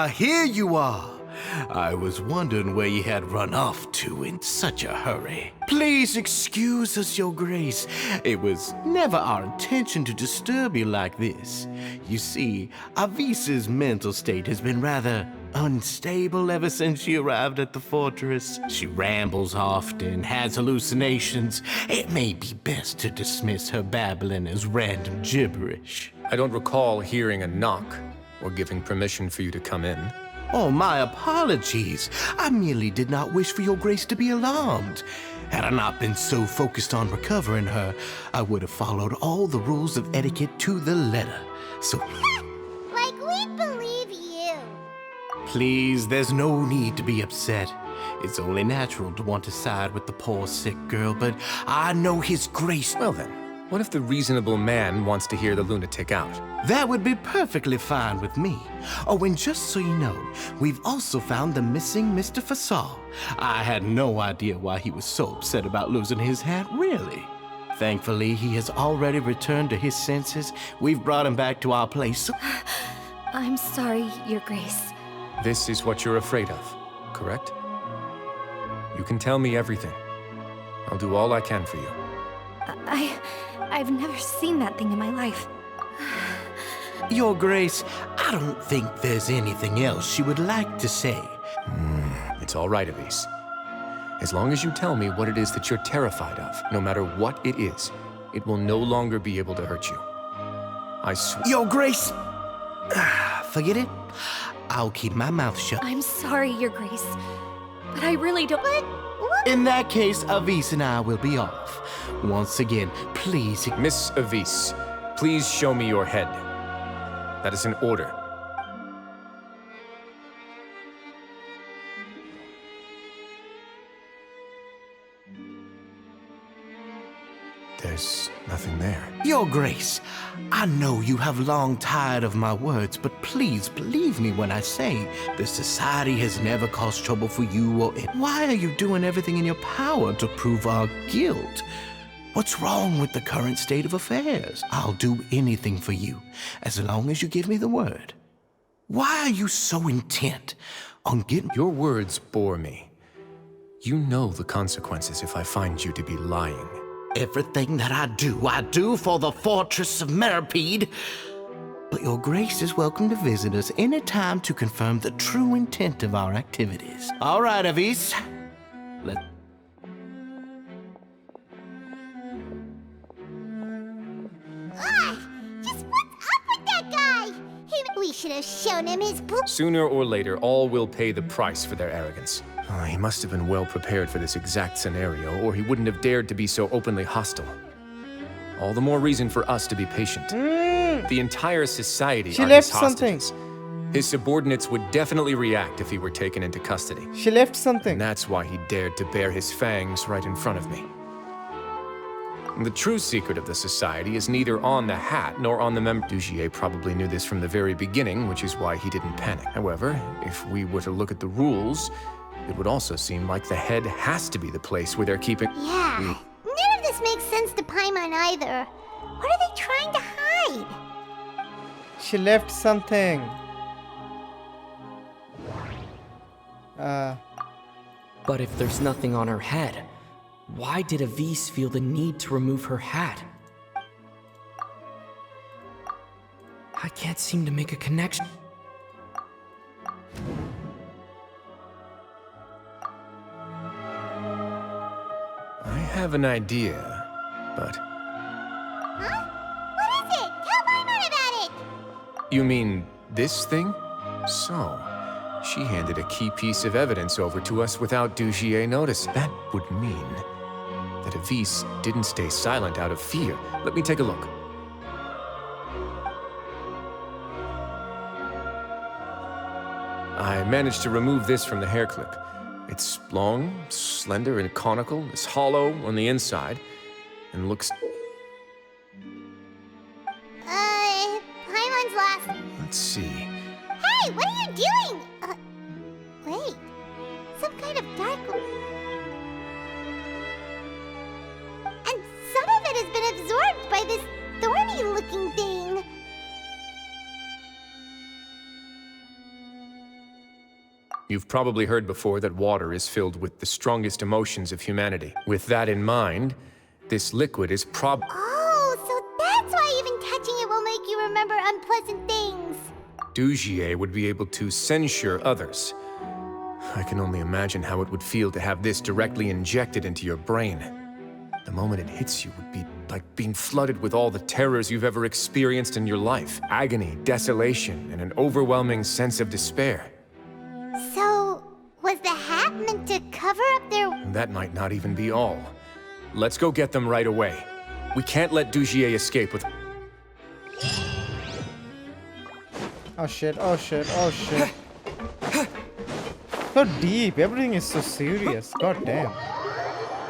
Here you are. I was wondering where you had run off to in such a hurry. Please excuse us, Your Grace. It was never our intention to disturb you like this. You see, Avisa's mental state has been rather unstable ever since she arrived at the fortress. She rambles often, has hallucinations. It may be best to dismiss her babbling as random gibberish. I don't recall hearing a knock or giving permission for you to come in. Oh, my apologies. I merely did not wish for Your Grace to be alarmed. Had I not been so focused on recovering her, I would have followed all the rules of etiquette to the letter. So... Like we believe you. Please, there's no need to be upset. It's only natural to want to side with the poor sick girl, but I know His Grace... Well then, what if the reasonable man wants to hear the lunatic out? That would be perfectly fine with me. Oh, and just so you know, we've also found the missing Mr. Fasol. I had no idea why he was so upset about losing his hat, really. Thankfully, he has already returned to his senses. We've brought him back to our place, so... I'm sorry, Your Grace. This is what you're afraid of, correct? You can tell me everything. I'll do all I can for you. I've never seen that thing in my life. Your Grace, I don't think there's anything else she would like to say. It's all right, Avis. As long as you tell me what it is that you're terrified of, no matter what it is, it will no longer be able to hurt you. I swear. Your Grace! Forget it. I'll keep my mouth shut. I'm sorry, Your Grace, but I really don't... What? In that case, Avis and I will be off. Once again, please... Miss Avis, please show me your head. That is an order. There's nothing there. Your Grace, I know you have long tired of my words, but please believe me when I say the Society has never caused trouble for you or it. Why are you doing everything in your power to prove our guilt? What's wrong with the current state of affairs? I'll do anything for you, as long as you give me the word. Why are you so intent on getting... Your words bore me. You know the consequences if I find you to be lying. Everything that I do for the Fortress of Meripede. But Your Grace is welcome to visit us any time to confirm the true intent of our activities. All right, Avis. Just what's up with that guy? We should have shown him his Sooner or later, all will pay the price for their arrogance. Oh, he must have been well prepared for this exact scenario, or he wouldn't have dared to be so openly hostile. All the more reason for us to be patient. The entire society She are left his hostages. His subordinates would definitely react if he were taken into custody. She left something. And that's why he dared to bare his fangs right in front of me. The true secret of the society is neither on the hat nor on the member. Dugier probably knew this from the very beginning, which is why he didn't panic. However, if we were to look at the rules, it would also seem like the head has to be the place where they're keeping... Yeah, none of this makes sense to Paimon either. What are they trying to hide? She left something. But if there's nothing on her head, why did Avise feel the need to remove her hat? I can't seem to make a connection. I have an idea, but... Huh? What is it? Tell Paimon about it! You mean this thing? So, she handed a key piece of evidence over to us without Dugier notice. That would mean that Avise didn't stay silent out of fear. Let me take a look. I managed to remove this from the hair clip. It's long, slender, and conical. It's hollow on the inside, and looks... Paimon's lost. Let's see. Hey, what are you doing? Wait. Some kind of dark... And some of it has been absorbed by this thorny-looking thing. You've probably heard before that water is filled with the strongest emotions of humanity. With that in mind, this liquid is Oh, so that's why even touching it will make you remember unpleasant things. Dugier would be able to censure others. I can only imagine how it would feel to have this directly injected into your brain. The moment it hits you would be like being flooded with all the terrors you've ever experienced in your life. Agony, desolation, and an overwhelming sense of despair. So, was the hat meant to cover up their... That might not even be all. Let's go get them right away. We can't let Dugier escape with... Oh shit, oh shit, oh shit. So deep, everything is so serious. God damn.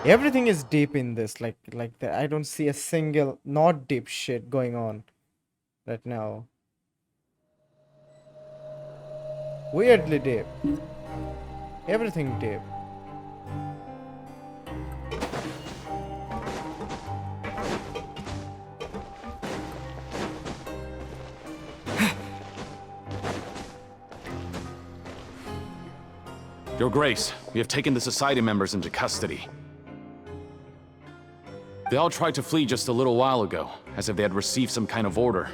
Everything is deep in this. Like that. I don't see a single not deep shit going on right now. Weirdly deep. Everything deep. Your Grace, we have taken the Society members into custody. They all tried to flee just a little while ago, as if they had received some kind of order.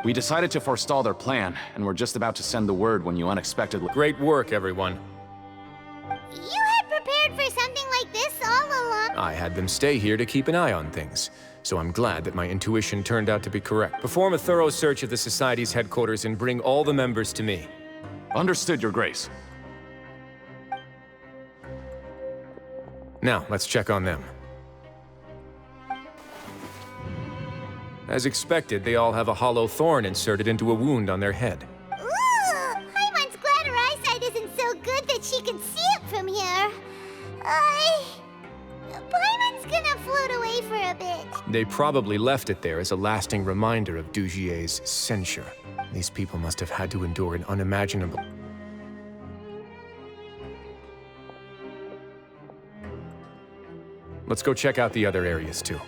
We decided to forestall their plan, and we're just about to send the word when you unexpectedly... Great work, everyone. You had prepared for something like this all along. I had them stay here to keep an eye on things, so I'm glad that my intuition turned out to be correct. Perform a thorough search of the Society's headquarters and bring all the members to me. Understood, Your Grace. Now, let's check on them. As expected, they all have a hollow thorn inserted into a wound on their head. Ooh, Paimon's glad her eyesight isn't so good that she can see it from here. Paimon's gonna float away for a bit. They probably left it there as a lasting reminder of Dugier's censure. These people must have had to endure an unimaginable... Let's go check out the other areas, too.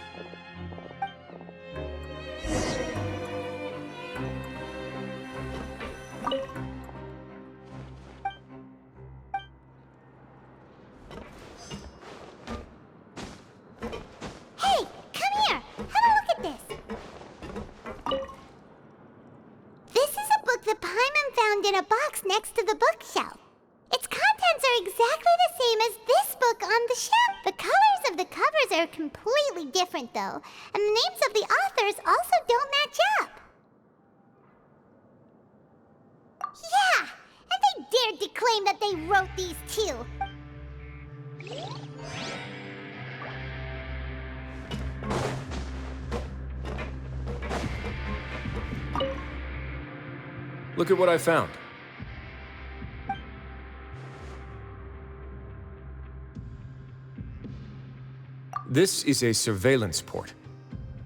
Hey, come here. Have a look at this. This is a book that Paimon found in a box next to the bookshelf. Its contents are exactly the same as this book on the shelf. The colors of the covers are completely different, though, and the names of the authors also don't match up. claim that they wrote these too. Look at what I found. This is a surveillance port.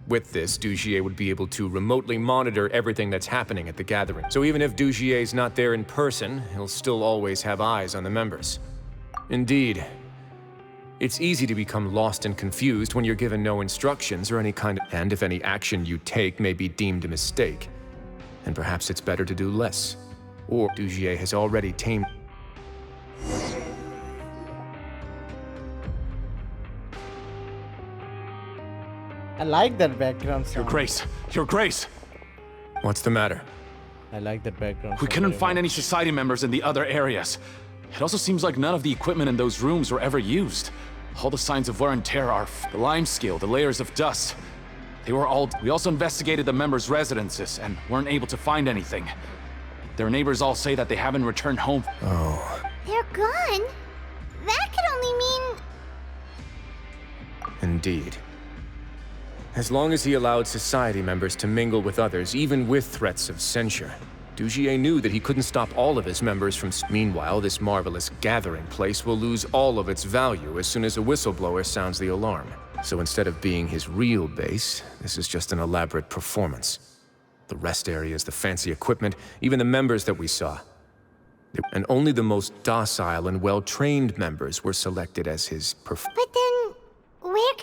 With this, Dugier would be able to remotely monitor everything that's happening at the gathering. So even if Dugier's not there in person, he'll still always have eyes on the members. Indeed. It's easy to become lost and confused when you're given no instructions or any kind of... And if any action you take may be deemed a mistake, then perhaps it's better to do less. Or Dugier has already tamed... I like that background sound. Your Grace! Your Grace! What's the matter? I like that background. We couldn't find any society members in the other areas. It also seems like none of the equipment in those rooms were ever used. All the signs of wear and tear are the lime scale, the layers of dust. They were all... We also investigated the members' residences and weren't able to find anything. Their neighbors all say that they haven't returned home. Oh. They're gone? That could only mean... Indeed. As long as he allowed society members to mingle with others, even with threats of censure, Dugier knew that he couldn't stop all of his members from... Meanwhile, this marvelous gathering place will lose all of its value as soon as a whistleblower sounds the alarm. So instead of being his real base, this is just an elaborate performance. The rest area is the fancy equipment, even the members that we saw. And only the most docile and well-trained members were selected as his But then... where...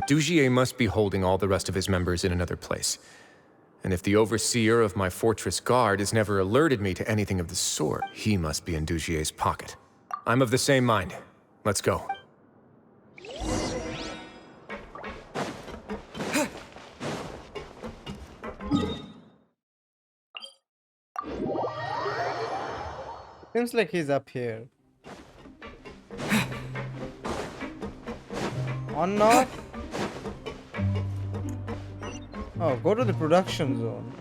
Dugier must be holding all the rest of his members in another place. And if the overseer of my fortress guard has never alerted me to anything of the sort, he must be in Dugier's pocket. I'm of the same mind. Let's go. Seems like he's up here. Or not? Oh, go to the production zone.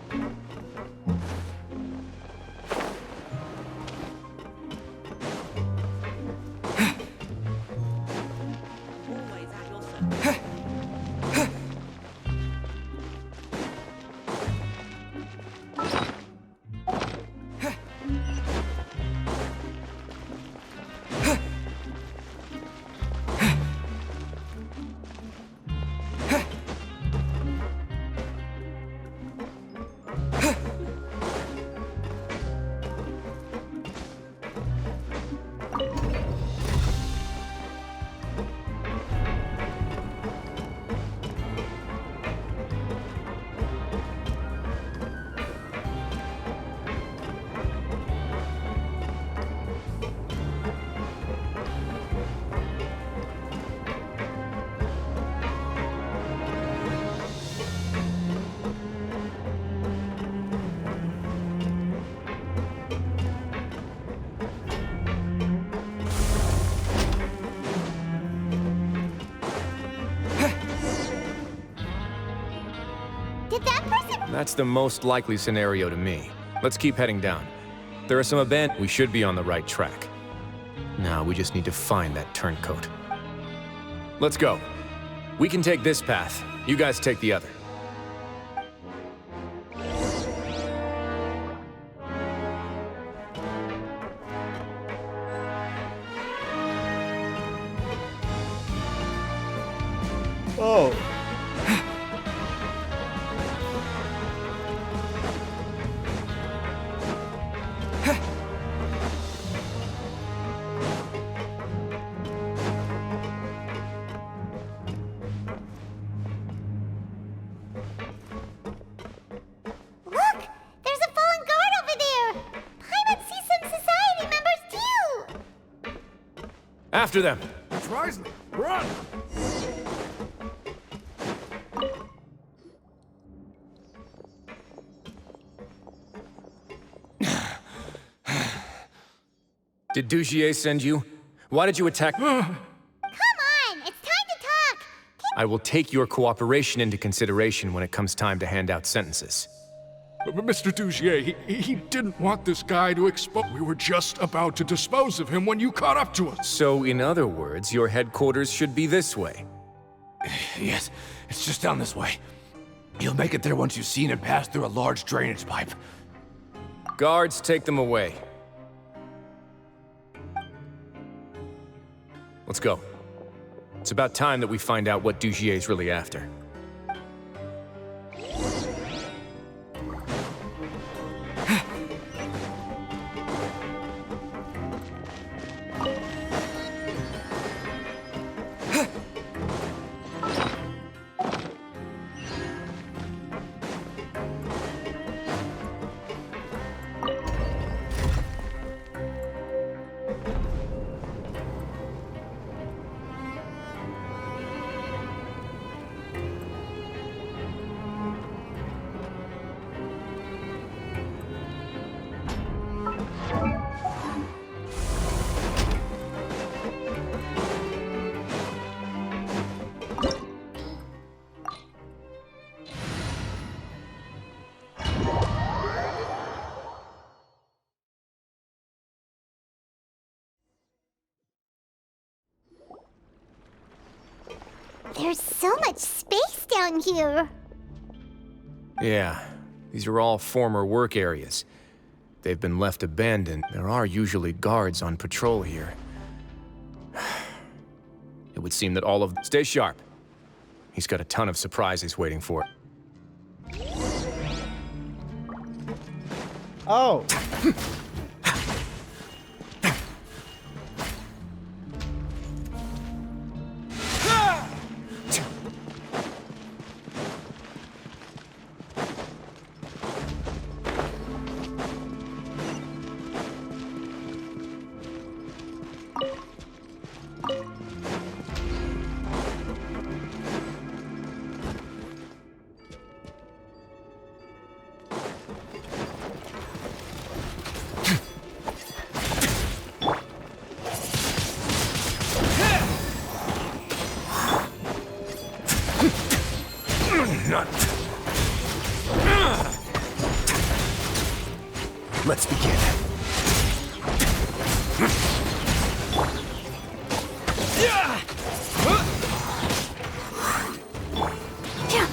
That's the most likely scenario to me. Let's keep heading down. There are some abandoned... We should be on the right track. Now we just need to find that turncoat. Let's go. We can take this path. You guys take the other. Oh. After them! Risley, run! Did Dugier send you? Why did you attack? Come on, it's time to talk! I will take your cooperation into consideration when it comes time to hand out sentences. Mr. Dugier, he didn't want this guy to expose. We were just about to dispose of him when you caught up to us. So, in other words, your headquarters should be this way. Yes, it's just down this way. You'll make it there once you've seen it pass through a large drainage pipe. Guards, take them away. Let's go. It's about time that we find out what Dugier's really after. There's so much space down here. Yeah, these are all former work areas. They've been left abandoned. There are usually guards on patrol here. It would seem that all of... Stay sharp. He's got a ton of surprises waiting for it. Oh! Let's begin. Don't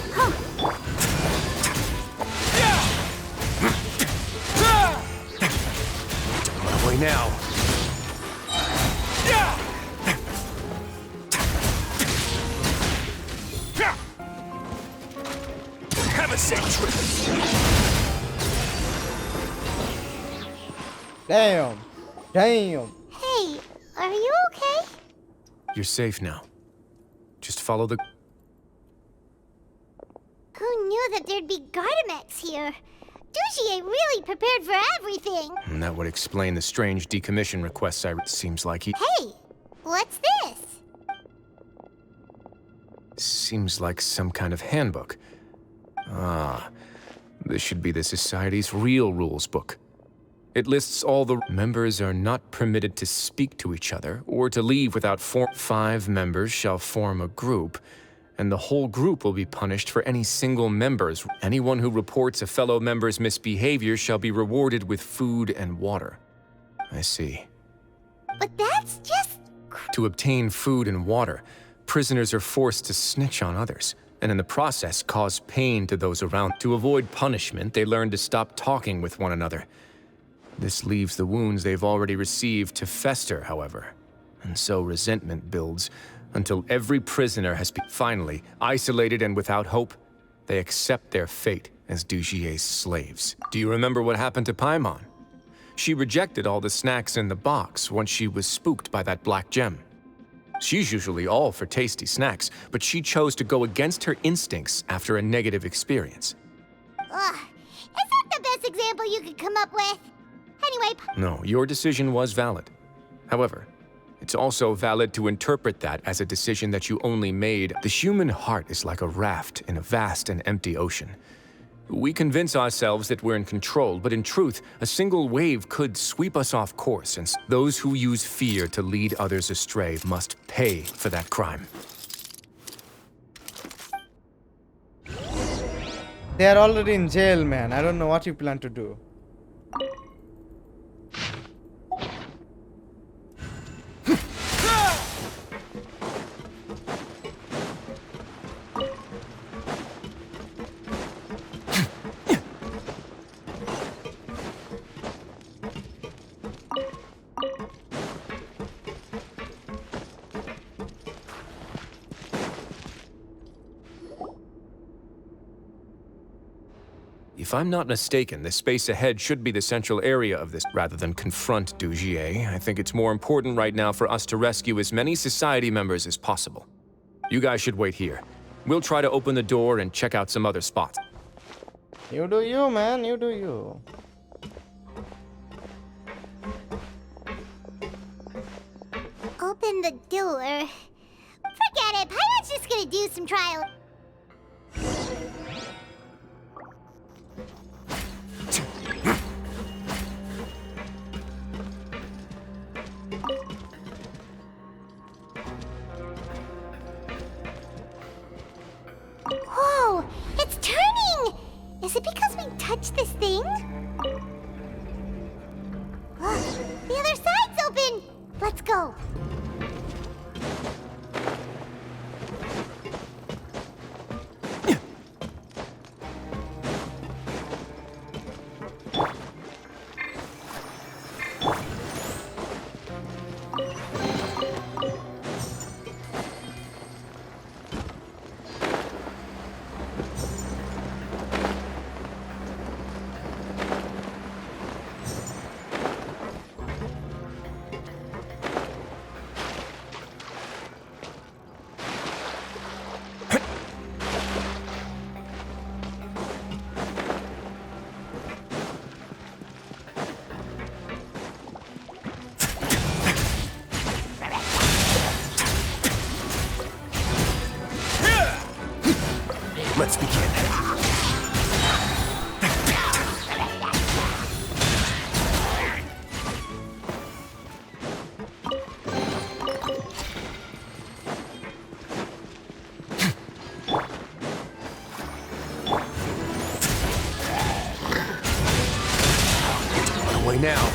run away now. Have a safe trip. Damn! Damn! Hey, are you okay? You're safe now. Just follow the... Who knew that there'd be Gardamex here? Dugier really prepared for everything. And that would explain the strange decommission requests Seems like he... Hey, what's this? Seems like some kind of handbook. Ah, this should be the Society's real rules book. It lists all the members are not permitted to speak to each other or to leave without 5 members shall form a group, and the whole group will be punished for any single members. Anyone who reports a fellow member's misbehavior shall be rewarded with food and water. I see. But that's just... To obtain food and water, prisoners are forced to snitch on others, and in the process cause pain to those around. To avoid punishment, they learn to stop talking with one another. This leaves the wounds they've already received to fester, however, and so resentment builds until every prisoner has been finally isolated and without hope. They accept their fate as Dugier's slaves. Do you remember what happened to Paimon? She rejected all the snacks in the box once she was spooked by that black gem. She's usually all for tasty snacks, but she chose to go against her instincts after a negative experience. Ugh, is that the best example you could come up with? Anyway... No, your decision was valid. However, it's also valid to interpret that as a decision that you only made. The human heart is like a raft in a vast and empty ocean. We convince ourselves that we're in control, but in truth, a single wave could sweep us off course, and those who use fear to lead others astray must pay for that crime. They are already in jail, man. I don't know what you plan to do. If I'm not mistaken, the space ahead should be the central area of this. Rather than confront Dugier, I think it's more important right now for us to rescue as many society members as possible. You guys should wait here. We'll try to open the door and check out some other spots. You do you, man. You do you. Open the door. Forget it. Pirate's just gonna do some trial. Whoa! It's turning! Is it because we touched this thing? Look, the other side's open! Let's go. Let's begin. Away now.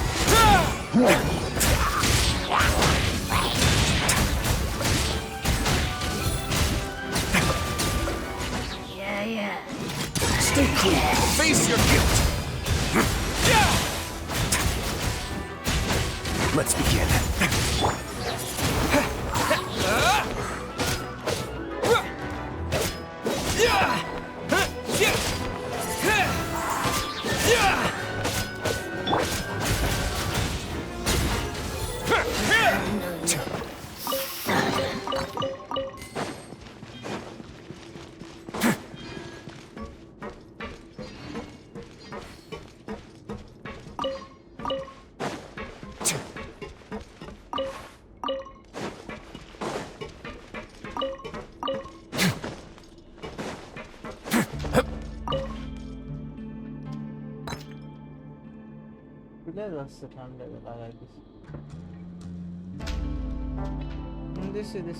Stay cool. Face your guilt. Let's begin.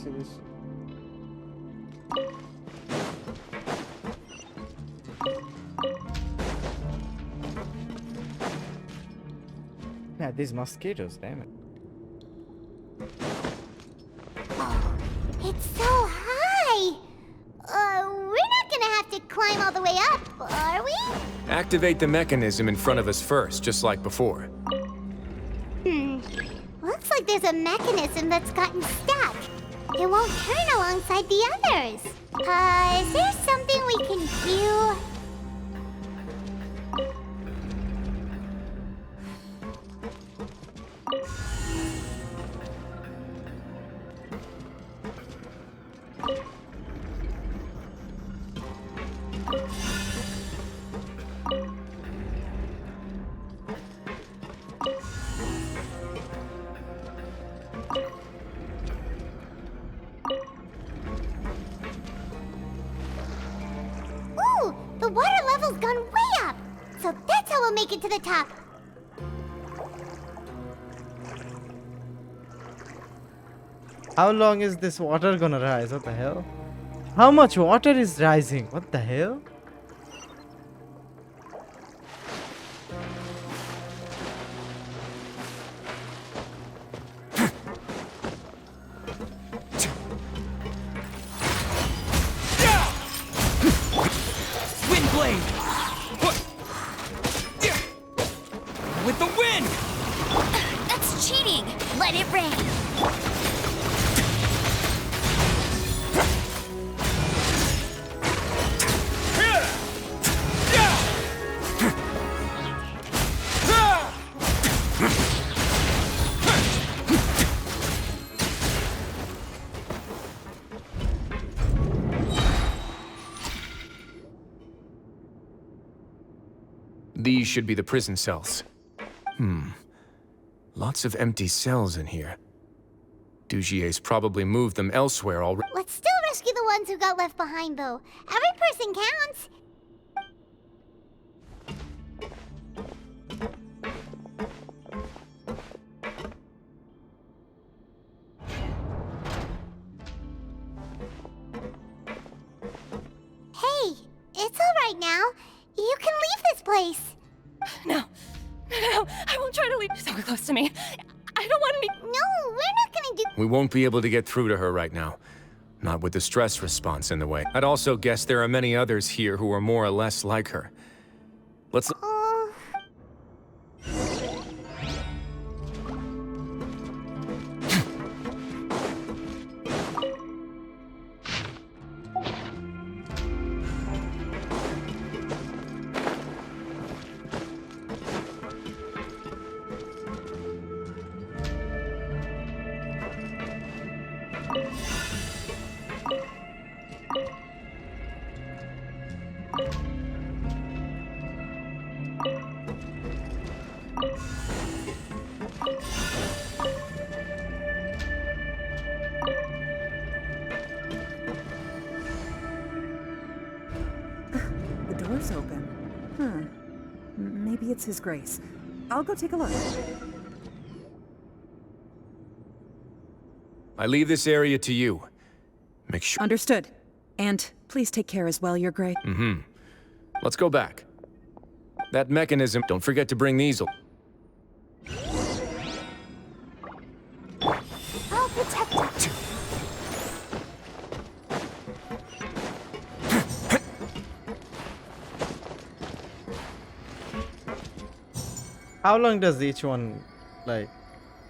This. Yeah, these mosquitoes, damn it. It's so high! We're not gonna have to climb all the way up, are we? Activate the mechanism in front of us first, just like before. Looks like there's a mechanism that's gotten stuck. It won't turn alongside the others. Is there something we can do? Ooh, the water level's gone way up. So that's how we'll make it to the top. How long is this water gonna rise? What the hell? How much water is rising? What the hell? cheating! Let it rain! These should be the prison cells. Lots of empty cells in here. Dugier's probably moved them elsewhere already. Let's still rescue the ones who got left behind, though. Every person counts. Hey, it's all right now. You can leave this place. No, I won't try to leave. So close to me. I don't want to be. No, we're not gonna do. We won't be able to get through to her right now. Not with the stress response in the way. I'd also guess there are many others here who are more or less like her. Let's... The door's open. Maybe it's His Grace. I'll go take a look. I leave this area to you. Make sure... Understood. And please take care as well, Your Grace. Let's go back. That mechanism... Don't forget to bring these... I'll protect it. How long does each one, like,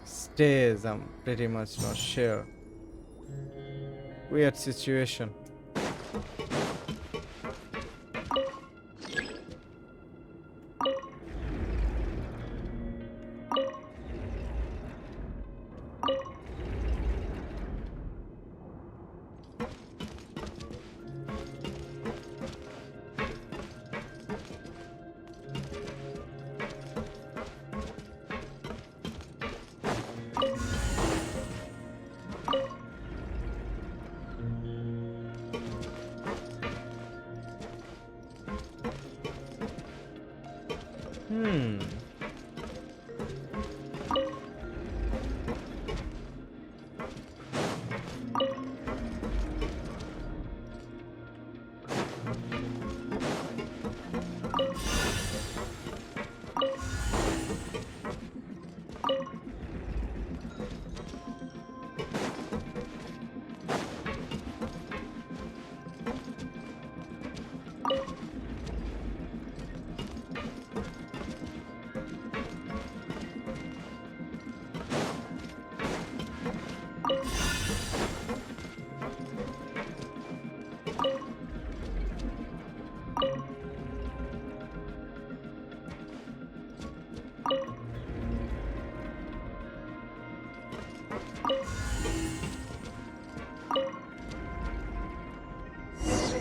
stays? I'm pretty much not sure. Weird situation.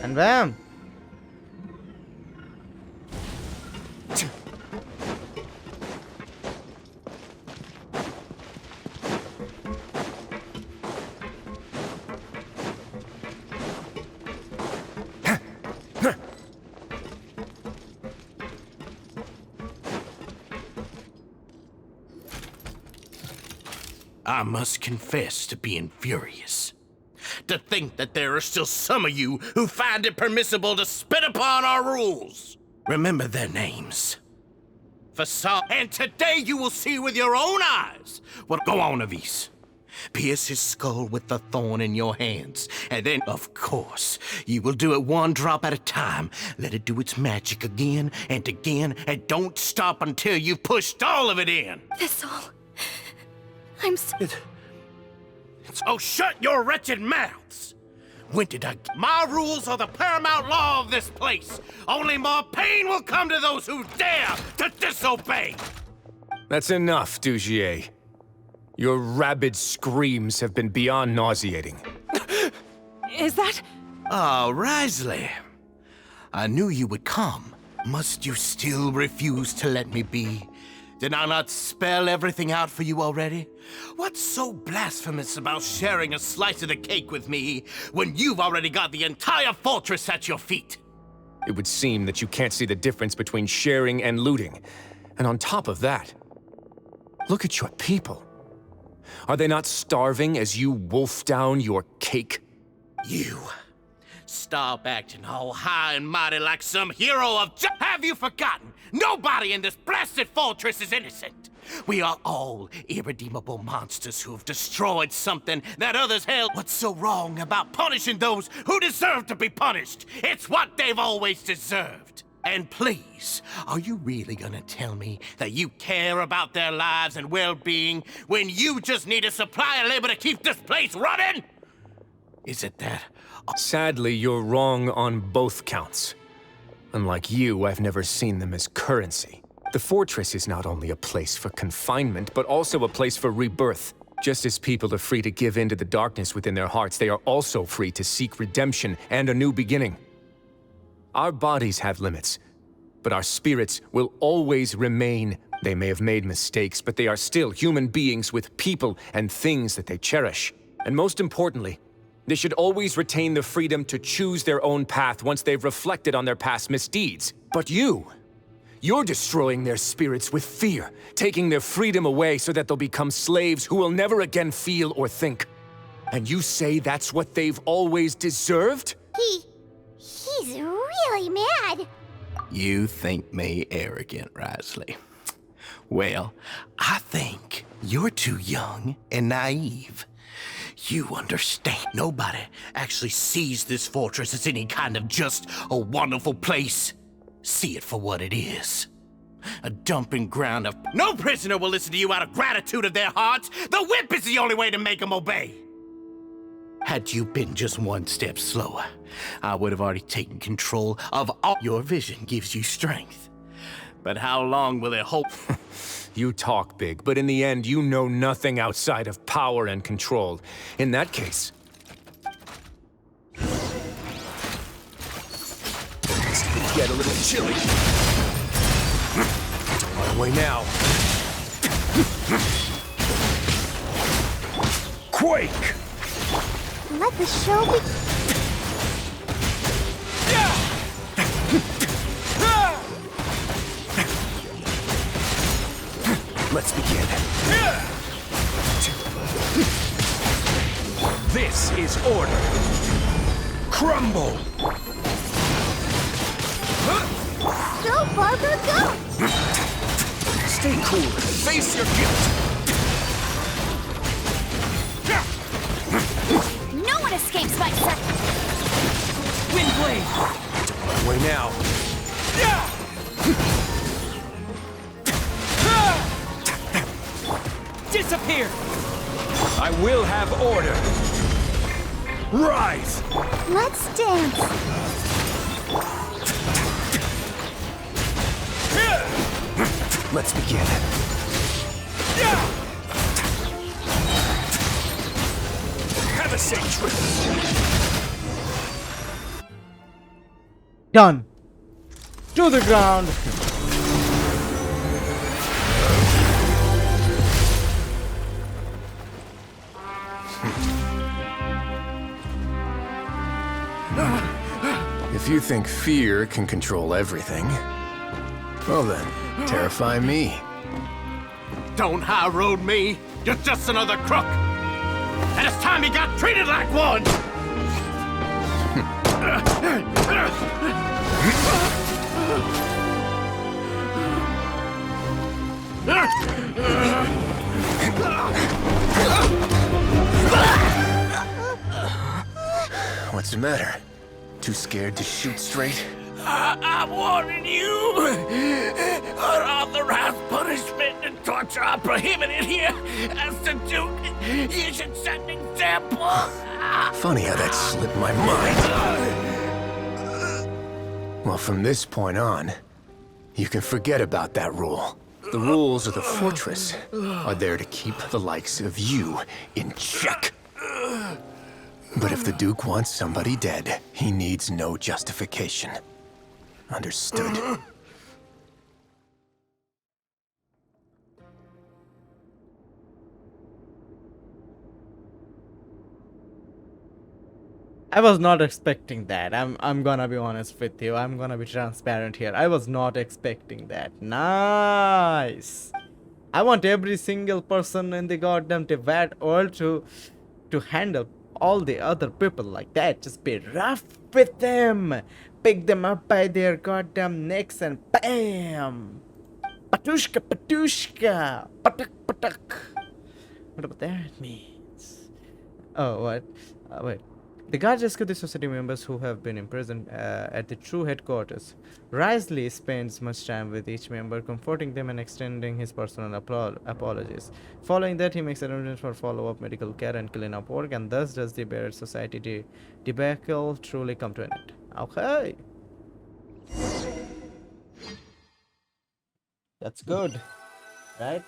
And bam! I must confess to being furious. To think that there are still some of you who find it permissible to spit upon our rules. Remember their names. And today you will see with your own eyes what... Go on, Avis. Pierce his skull with the thorn in your hands. And then, of course, you will do it one drop at a time. Let it do its magic again and again, and don't stop until you've pushed all of it in. Oh, shut your wretched mouths! When did I... My rules are the paramount law of this place. Only more pain will come to those who dare to disobey. That's enough, Dugier. Your rabid screams have been beyond nauseating. Is that... Oh, Risley. I knew you would come. Must you still refuse to let me be? Did I not spell everything out for you already? What's so blasphemous about sharing a slice of the cake with me when you've already got the entire fortress at your feet? It would seem that you can't see the difference between sharing and looting. And on top of that, look at your people. Are they not starving as you wolf down your cake? You. Stop acting all high and mighty like some hero of Have you forgotten? Nobody in this blasted fortress is innocent. We are all irredeemable monsters who have destroyed something that others held. What's so wrong about punishing those who deserve to be punished? It's what they've always deserved. And please, are you really gonna tell me that you care about their lives and well-being when you just need a supply of labor to keep this place running? Is it that? Sadly, you're wrong on both counts. Unlike you, I've never seen them as currency. The fortress is not only a place for confinement, but also a place for rebirth. Just as people are free to give in to the darkness within their hearts, they are also free to seek redemption and a new beginning. Our bodies have limits, but our spirits will always remain. They may have made mistakes, but they are still human beings with people and things that they cherish. And most importantly, they should always retain the freedom to choose their own path once they've reflected on their past misdeeds. But you're destroying their spirits with fear, taking their freedom away so that they'll become slaves who will never again feel or think. And you say that's what they've always deserved? He's really mad. You think me arrogant, Risley. Well, I think you're too young and naive. You understand. Nobody actually sees this fortress as any kind of just a wonderful place. See it for what it is. A dumping ground of... No prisoner will listen to you out of gratitude of their hearts. The whip is the only way to make them obey. Had you been just one step slower, I would have already taken control of all. Your vision gives you strength. But how long will it hold? You talk big, but in the end, you know nothing outside of power and control. In that case... It's gonna get a little chilly. On my way now. Quake! Let the show be... Let's begin. This is order. Crumble! Go, Barber, go! Stay cool and face your guilt. No one escapes my sight! Windblade! On my way now. Disappear! I will have order. Rise! Let's dance. Let's begin. Have a safe trip. Done. To the ground. If you think fear can control everything, well then, terrify me. Don't high road me. You're just another crook. And it's time you got treated like one. What's the matter? Too scared to shoot straight? I'm warning you. Unauthorized punishment and torture are prohibited here. As the Duke, you should set an example. Funny how that slipped my mind. Well, from this point on, you can forget about that rule. The rules of the fortress are there to keep the likes of you in check. But if the Duke wants somebody dead, he needs no justification. Understood? I was not expecting that. I'm gonna be honest with you. I'm gonna be transparent here. I was not expecting that. Nice. I want every single person in the goddamn Tibet world to handle all the other people like that. Just be rough with them. Pick them up by their goddamn necks and bam. Patushka, patushka. Patak, patak. What about that means? Oh, what? Wait. The guards rescue the society members who have been imprisoned at the true headquarters. Risley spends much time with each member, comforting them and extending his personal apologies. Following that, he makes arrangements for follow-up medical care and clean-up work, and thus does the Barrett Society debacle truly come to an end. Okay. That's good, right?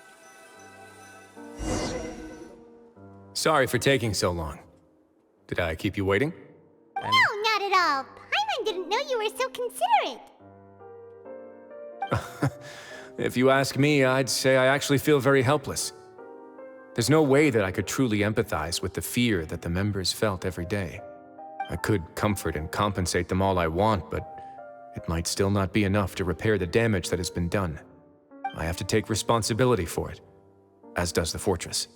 Sorry for taking so long. Did I keep you waiting? No, not at all. Paimon didn't know you were so considerate. If you ask me, I'd say I actually feel very helpless. There's no way that I could truly empathize with the fear that the members felt every day. I could comfort and compensate them all I want, but it might still not be enough to repair the damage that has been done. I have to take responsibility for it, as does the fortress.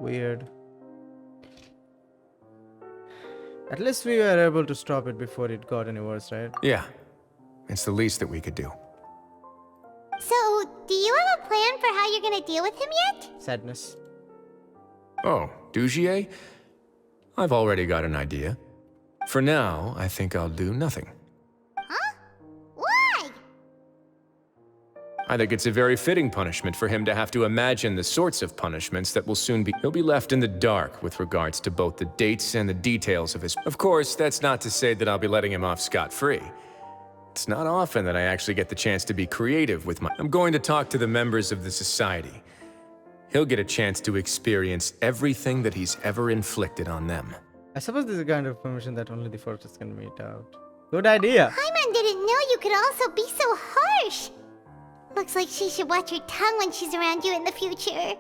Weird. At least we were able to stop it before it got any worse, right? Yeah, it's the least that we could do. So, do you have a plan for how you're gonna deal with him yet? Sadness. Oh, Dugier? I've already got an idea. For now, I think I'll do nothing. Huh? Why? I think it's a very fitting punishment for him to have to imagine the sorts of punishments that will soon be. He'll be left in the dark with regards to both the dates and the details of his. Of course, that's not to say that I'll be letting him off scot-free. It's not often that I actually get the chance to be creative with my. I'm going to talk to the members of the society. He'll get a chance to experience everything that he's ever inflicted on them. I suppose this is a kind of permission that only the fortress can meet out. Good idea. Paimon didn't know you could also be so harsh. Looks like she should watch her tongue when she's around you in the future.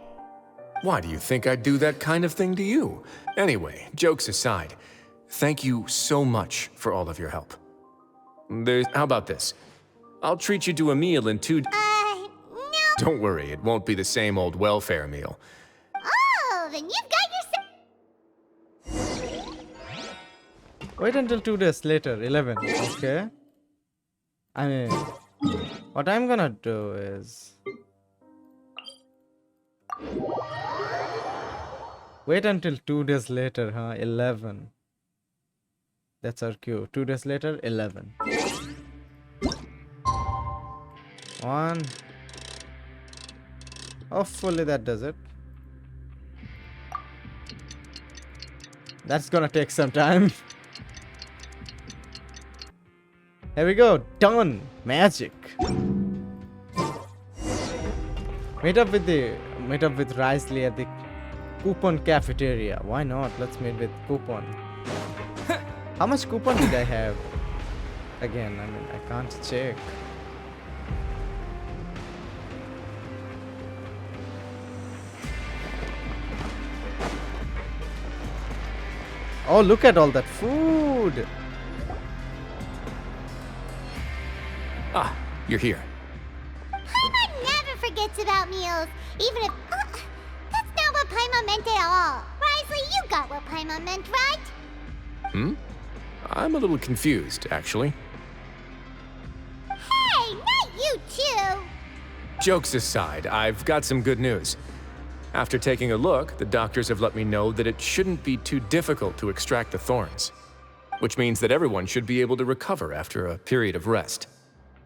Why do you think I'd do that kind of thing to you? Anyway, jokes aside, thank you so much for all of your help. How about this? I'll treat you to a meal in 2 days. No. Don't worry, it won't be the same old welfare meal. Oh, then you've got yourself. Wait until 2 days later, 11. Okay. I mean, what I'm gonna do is wait until 2 days later, huh? 11. That's our cue. 2 days later, 11. 1. Hopefully that does it. That's gonna take some time. Here we go. Done. Magic. Meet up with Risley at the coupon cafeteria. Why not? Let's meet with coupon. How much coupon did I have? Again, I mean, I can't check. Oh, look at all that food. Ah, you're here. Paimon never forgets about meals, even if... that's not what Paimon meant at all. Risley, you got what Paimon meant, right? I'm a little confused, actually. Hey, not you too! Jokes aside, I've got some good news. After taking a look, the doctors have let me know that it shouldn't be too difficult to extract the thorns. which means that everyone should be able to recover after a period of rest.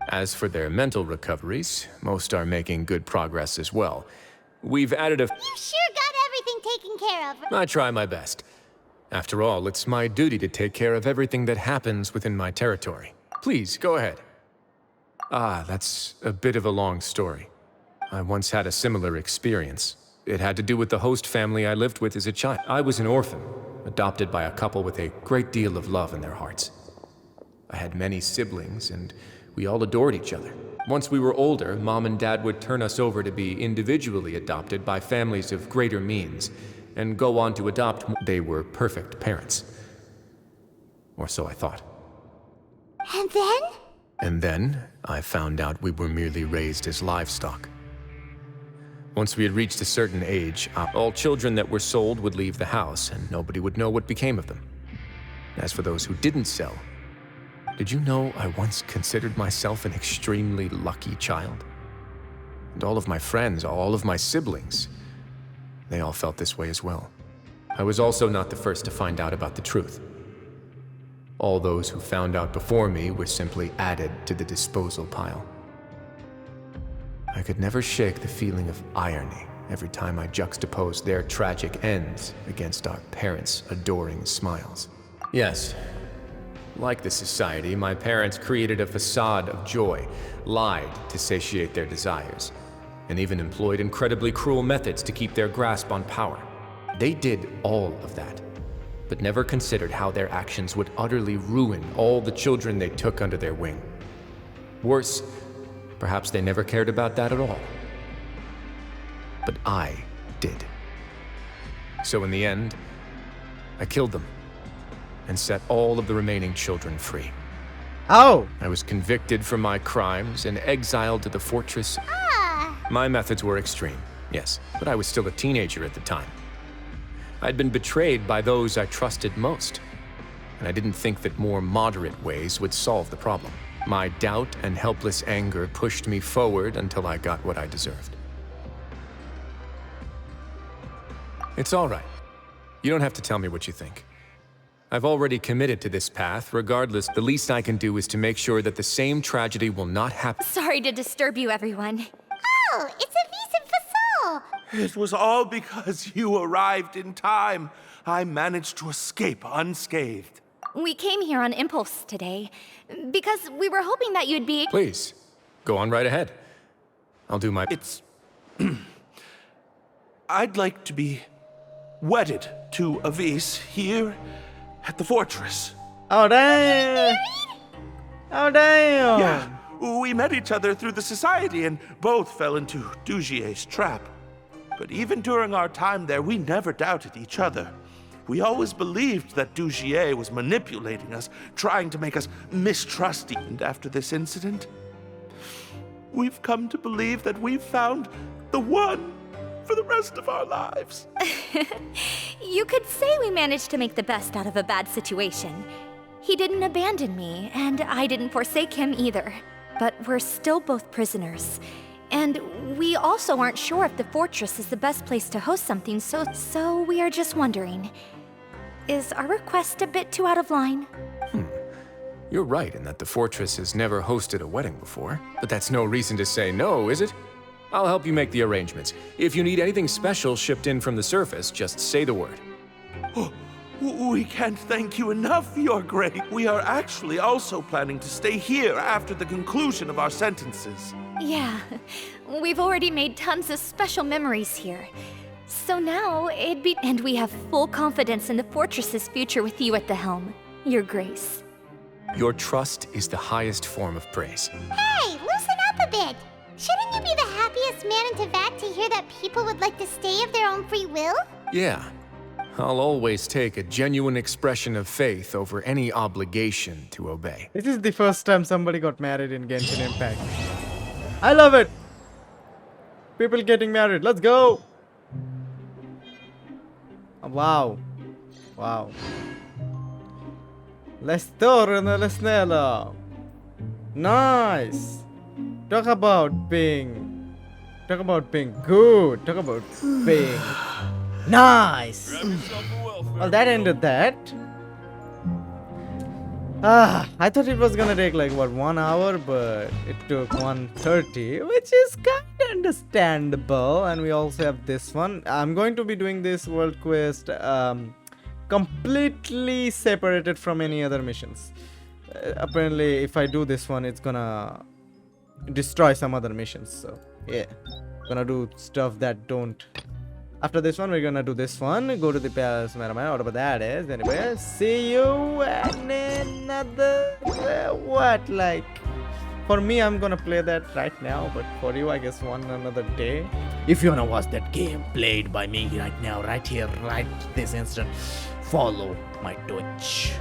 As for their mental recoveries, most are making good progress as well. We've added a... You sure got everything taken care of. I try my best. After all, it's my duty to take care of everything that happens within my territory. Please, go ahead. Ah, that's a bit of a long story. I once had a similar experience. It had to do with the host family I lived with as a child. I was an orphan, adopted by a couple with a great deal of love in their hearts. I had many siblings, and we all adored each other. Once we were older, Mom and Dad would turn us over to be individually adopted by families of greater means, and go on to adopt. They were perfect parents. Or so I thought. And then? And then, I found out we were merely raised as livestock. Once we had reached a certain age, all children that were sold would leave the house, and nobody would know what became of them. As for those who didn't sell, did you know I once considered myself an extremely lucky child? And all of my friends, all of my siblings, they all felt this way as well. I was also not the first to find out about the truth. All those who found out before me were simply added to the disposal pile. I could never shake the feeling of irony every time I juxtaposed their tragic ends against our parents' adoring smiles. Yes, like the society, my parents created a facade of joy, lied to satiate their desires, and even employed incredibly cruel methods to keep their grasp on power. They did all of that, but never considered how their actions would utterly ruin all the children they took under their wing. Worse, perhaps they never cared about that at all. But I did. So in the end, I killed them and set all of the remaining children free. Oh! I was convicted for my crimes and exiled to the fortress. My methods were extreme, yes, but I was still a teenager at the time. I'd been betrayed by those I trusted most, and I didn't think that more moderate ways would solve the problem. My doubt and helpless anger pushed me forward until I got what I deserved. It's all right. You don't have to tell me what you think. I've already committed to this path. Regardless, the least I can do is to make sure that the same tragedy will not happen. Sorry to disturb you, everyone. Oh, it's a vis and facade. It was all because you arrived in time. I managed to escape unscathed. We came here on impulse today, because we were hoping that you'd be... Please, go on right ahead. I'll do my... It's... I'd like to be wedded to Avis here at the fortress. Oh, damn! Oh, damn! Yeah, we met each other through the society and both fell into Dugier's trap. But even during our time there, we never doubted each other. We always believed that Dugier was manipulating us, trying to make us mistrust. And after this incident, we've come to believe that we've found the one for the rest of our lives. You could say we managed to make the best out of a bad situation. He didn't abandon me, and I didn't forsake him either. But we're still both prisoners. And we also aren't sure if the fortress is the best place to host something, so we are just wondering. Is our request a bit too out of line? You're right in that the fortress has never hosted a wedding before, but that's no reason to say no, is it? I'll help you make the arrangements. If you need anything special shipped in from the surface, just say the word. Oh, we can't thank you enough, Your Grace. We are actually also planning to stay here after the conclusion of our sentences. Yeah, we've already made tons of special memories here. So now it'd be... And we have full confidence in the fortress's future with you at the helm, Your Grace. Your trust is the highest form of praise. Hey, loosen up a bit. Shouldn't you be the happiest man in Teyvat to hear that people would like to stay of their own free will? Yeah. I'll always take a genuine expression of faith over any obligation to obey. This is the first time somebody got married in Genshin Impact. I love it! People getting married, let's go! Wow. Wow. Let's snälla. Nice. Talk about being good. Talk about being nice. Well, that ended that. I thought it was gonna take like what 1 hour, but it took 1:30, which is kind of understandable. And we also have this one. I'm going to be doing this world quest completely separated from any other missions. Apparently, if I do this one, it's gonna destroy some other missions. So yeah, gonna do stuff that don't. After this one, we're gonna do this one. Go to the palace, whatever that is. Anyway, see you in another. What? Like, for me, I'm gonna play that right now, but for you, I guess another day. If you wanna watch that game played by me right now, right here, right this instant, follow my Twitch.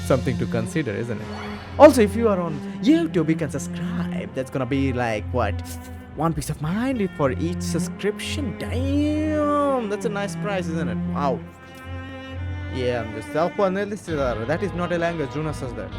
Something to consider, isn't it? Also, if you are on YouTube, you can subscribe. That's gonna be like what? One piece of mind for each subscription. Damn, that's a nice price, isn't it? Wow. Yeah, I'm just that is not a language. Jonas says that.